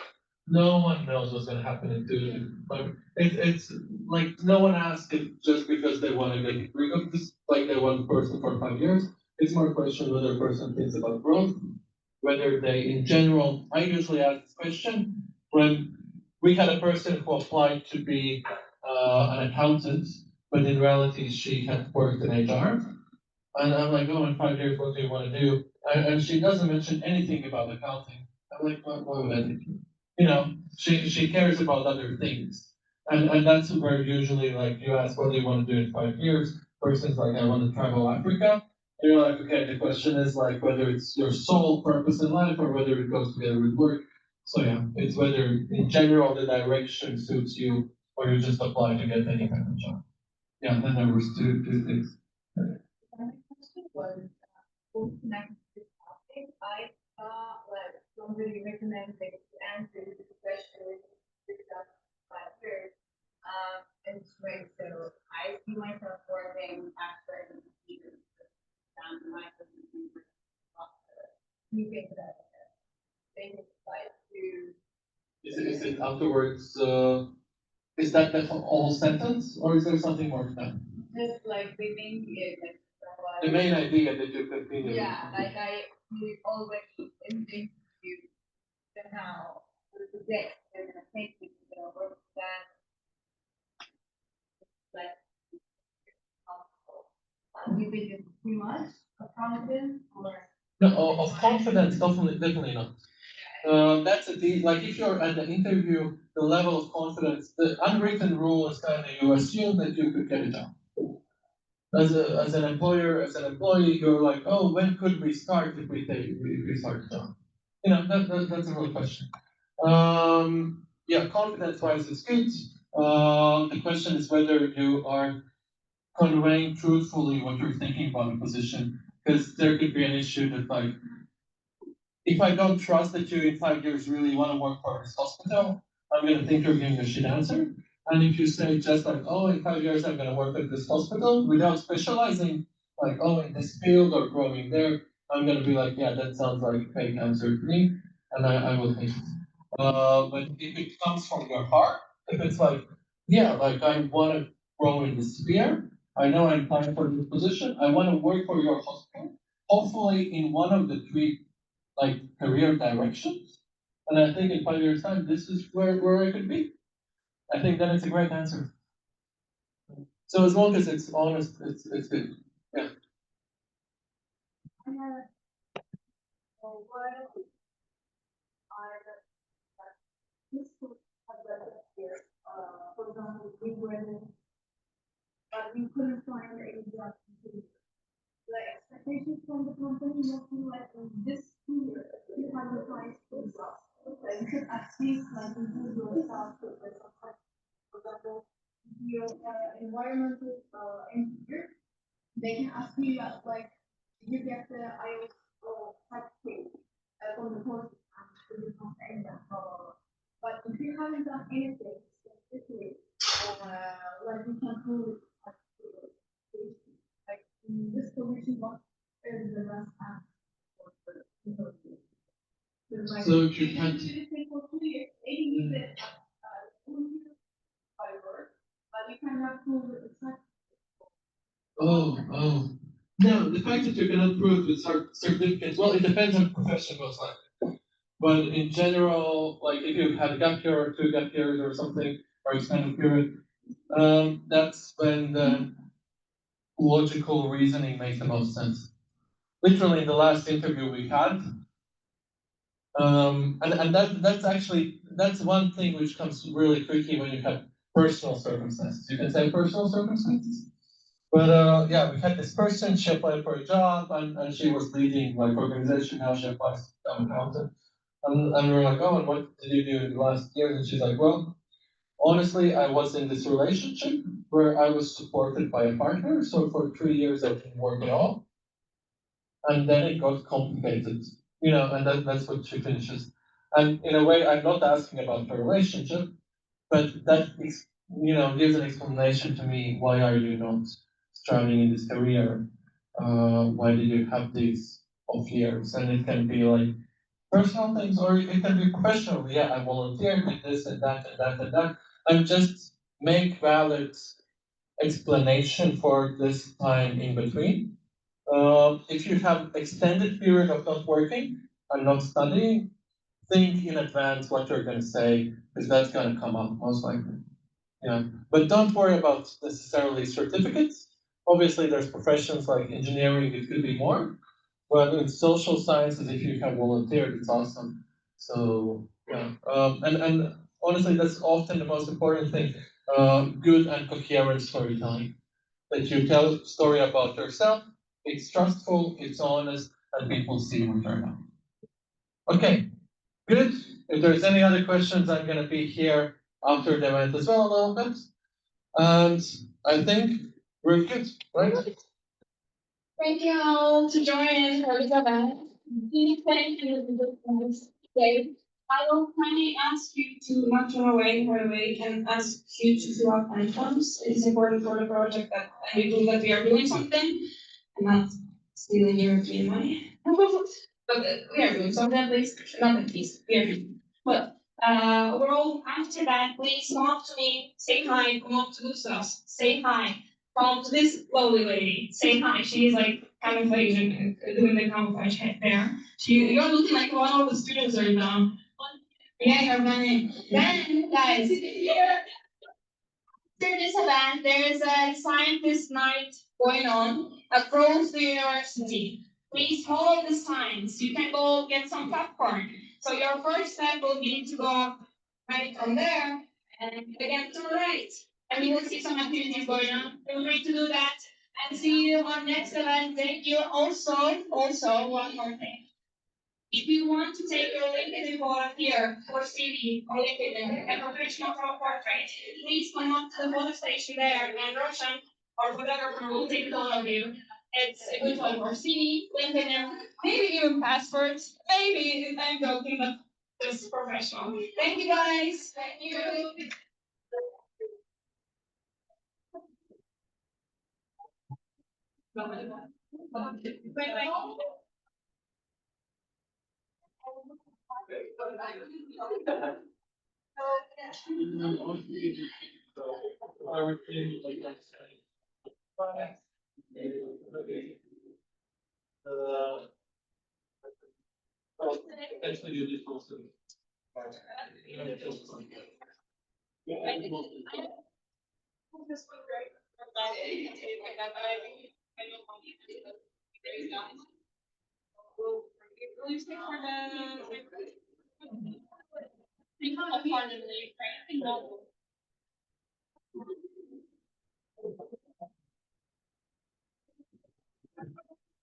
no one knows what's gonna happen in 2 years. But it's like no one asks it just because they want to get rid of this, like they want a person for 5 years. It's more a question whether a person thinks about growth, whether they in general. I usually ask this question when we had a person who applied to be an accountant, but in reality she had worked in HR. And I'm like, oh, in 5 years, what do you want to do? And she doesn't mention anything about accounting. I'm like, why would I think? You know, she cares about other things. And that's where usually like you ask what do you want to do in 5 years? Person's like, I want to travel Africa. And you're like, okay, the question is like whether it's your sole purpose in life or whether it goes together with work. So yeah, it's whether in general the direction suits you or you just apply to get any kind of job. Yeah, then there was two things. My question was both connected to this topic. I like somebody recommended to answer this question with 5 years. And right, so I see myself working after years down my you think that they decide to Is it afterwards? Is that the whole sentence, or is there something more to that? just like they think it like The main idea that you continue. yeah, like I we already intend to somehow predict they're gonna take me to the work that like you think it's too much of confidence or No, of confidence, definitely not. That's like if you're at the interview, the level of confidence, the unwritten rule is kind of you assume that you could get it done. As an employer, as an employee, you're like, oh, when could we start if we start the job? You know, that's a real question. Yeah, confidence-wise, it's good. The question is whether you are conveying truthfully what you're thinking about the position, because there could be an issue that like, if I don't trust that you in 5 years really want to work for this hospital, I'm gonna think you're giving a shit answer. And if you say just like, oh, in 5 years I'm gonna work at this hospital without specializing, like, oh, in this field or growing there, I'm gonna be like, yeah, that sounds like a fake answer to me, and I will hate it. But if it comes from your heart, if it's like, yeah, like I want to grow in this sphere, I know I'm applying for this position, I want to work for your hospital, hopefully in one of the three like career directions. And I think in 5 years' time, this is where I could be. I think then it's a great answer. So as long as it's honest, it's good. Yeah. what are this could have done here, for example, we were in, but we couldn't find any job to do. The expectations from the company mostly like in this year, you have the price for jobs. Like you should at least like improve yourself with like some kind, for example, your environmental engineer, they can ask you like you get the IOS certificate from the course and you can say that blah, blah, blah. But if you haven't done anything specifically, like you can prove it like in this position, what is the best path for the interview? Like, So if you you can't. do this thing for 2 years, 80 years at 2 years by work, but you cannot prove it. It's not Oh. No, the fact that you cannot prove with certificates, well, it depends on profession most likely. But in general, like if you've had a gap year or 2 gap years or something, or extended period, that's when the logical reasoning makes the most sense. Literally in the last interview we had, and that's actually, that's one thing which comes really tricky when you have personal circumstances. You can say personal circumstances. But yeah, we had this person, she applied for a job, and she was leading like organization, now she applies to become an accountant. And we were like, oh, and what did you do in the last year? And she's like, well, honestly, I was in this relationship where I was supported by a partner, so for 3 years I didn't work at all. And then it got complicated, and that's what she finishes. And in a way, I'm not asking about her relationship, but that is, gives an explanation to me. Why are you not striving in this career? Why did you have these off years? And it can be like personal things, or it can be professional. Yeah, I volunteered with this and that and that and that, and just make valid explanation for this time in between. If you have extended period of not working and not studying, think in advance what you're going to say, because that's going to come up most likely. Yeah, but don't worry about necessarily certificates. Obviously, there's professions like engineering; it could be more. But in social sciences, if you have volunteered, it's awesome. So yeah, and honestly, that's often the most important thing. Good and coherent storytelling. That you tell a story about yourself. It's trustful, it's honest, and people see what you're about. Okay, good. If there's any other questions, I'm gonna be here after the event as well a little bit. And I think we're good, right? Thank you all to join for this event. Thank you. Today, I will kindly ask you to not turn away right away and ask you to fill out any forms. It's important for the project that we do that we are doing something and not stealing European money. But we are doing something at least, not at least, we are doing. But overall, after that, please come up to me, say hi, come up to Gustavs, say hi. Come up to this lovely lady, say hi. She is like camouflaging, doing the camouflage head there. You're looking like one of the students right now. Yeah, you're running. Then, guys, after this event, there is a scientist night going on across the university. Please follow the signs. You can go get some popcorn. So your first step will be to go right from there and again to the right. And you will see some activities going on. Feel free to do that. And see you on next event. Thank you. Also, one more thing. If you want to take your LinkedIn photo here for CV or LinkedIn and professional photo portrait, please come up to the photo station there and Roshan or photographer will take a photo of you. It's a good one for CV, LinkedIn, maybe even passports. Maybe I'm joking, but just professional. Thank you guys. Thank you. Actually, you did also.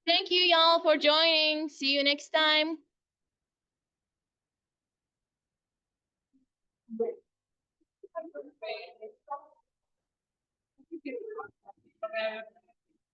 Thank you, y'all, for joining. See you next time.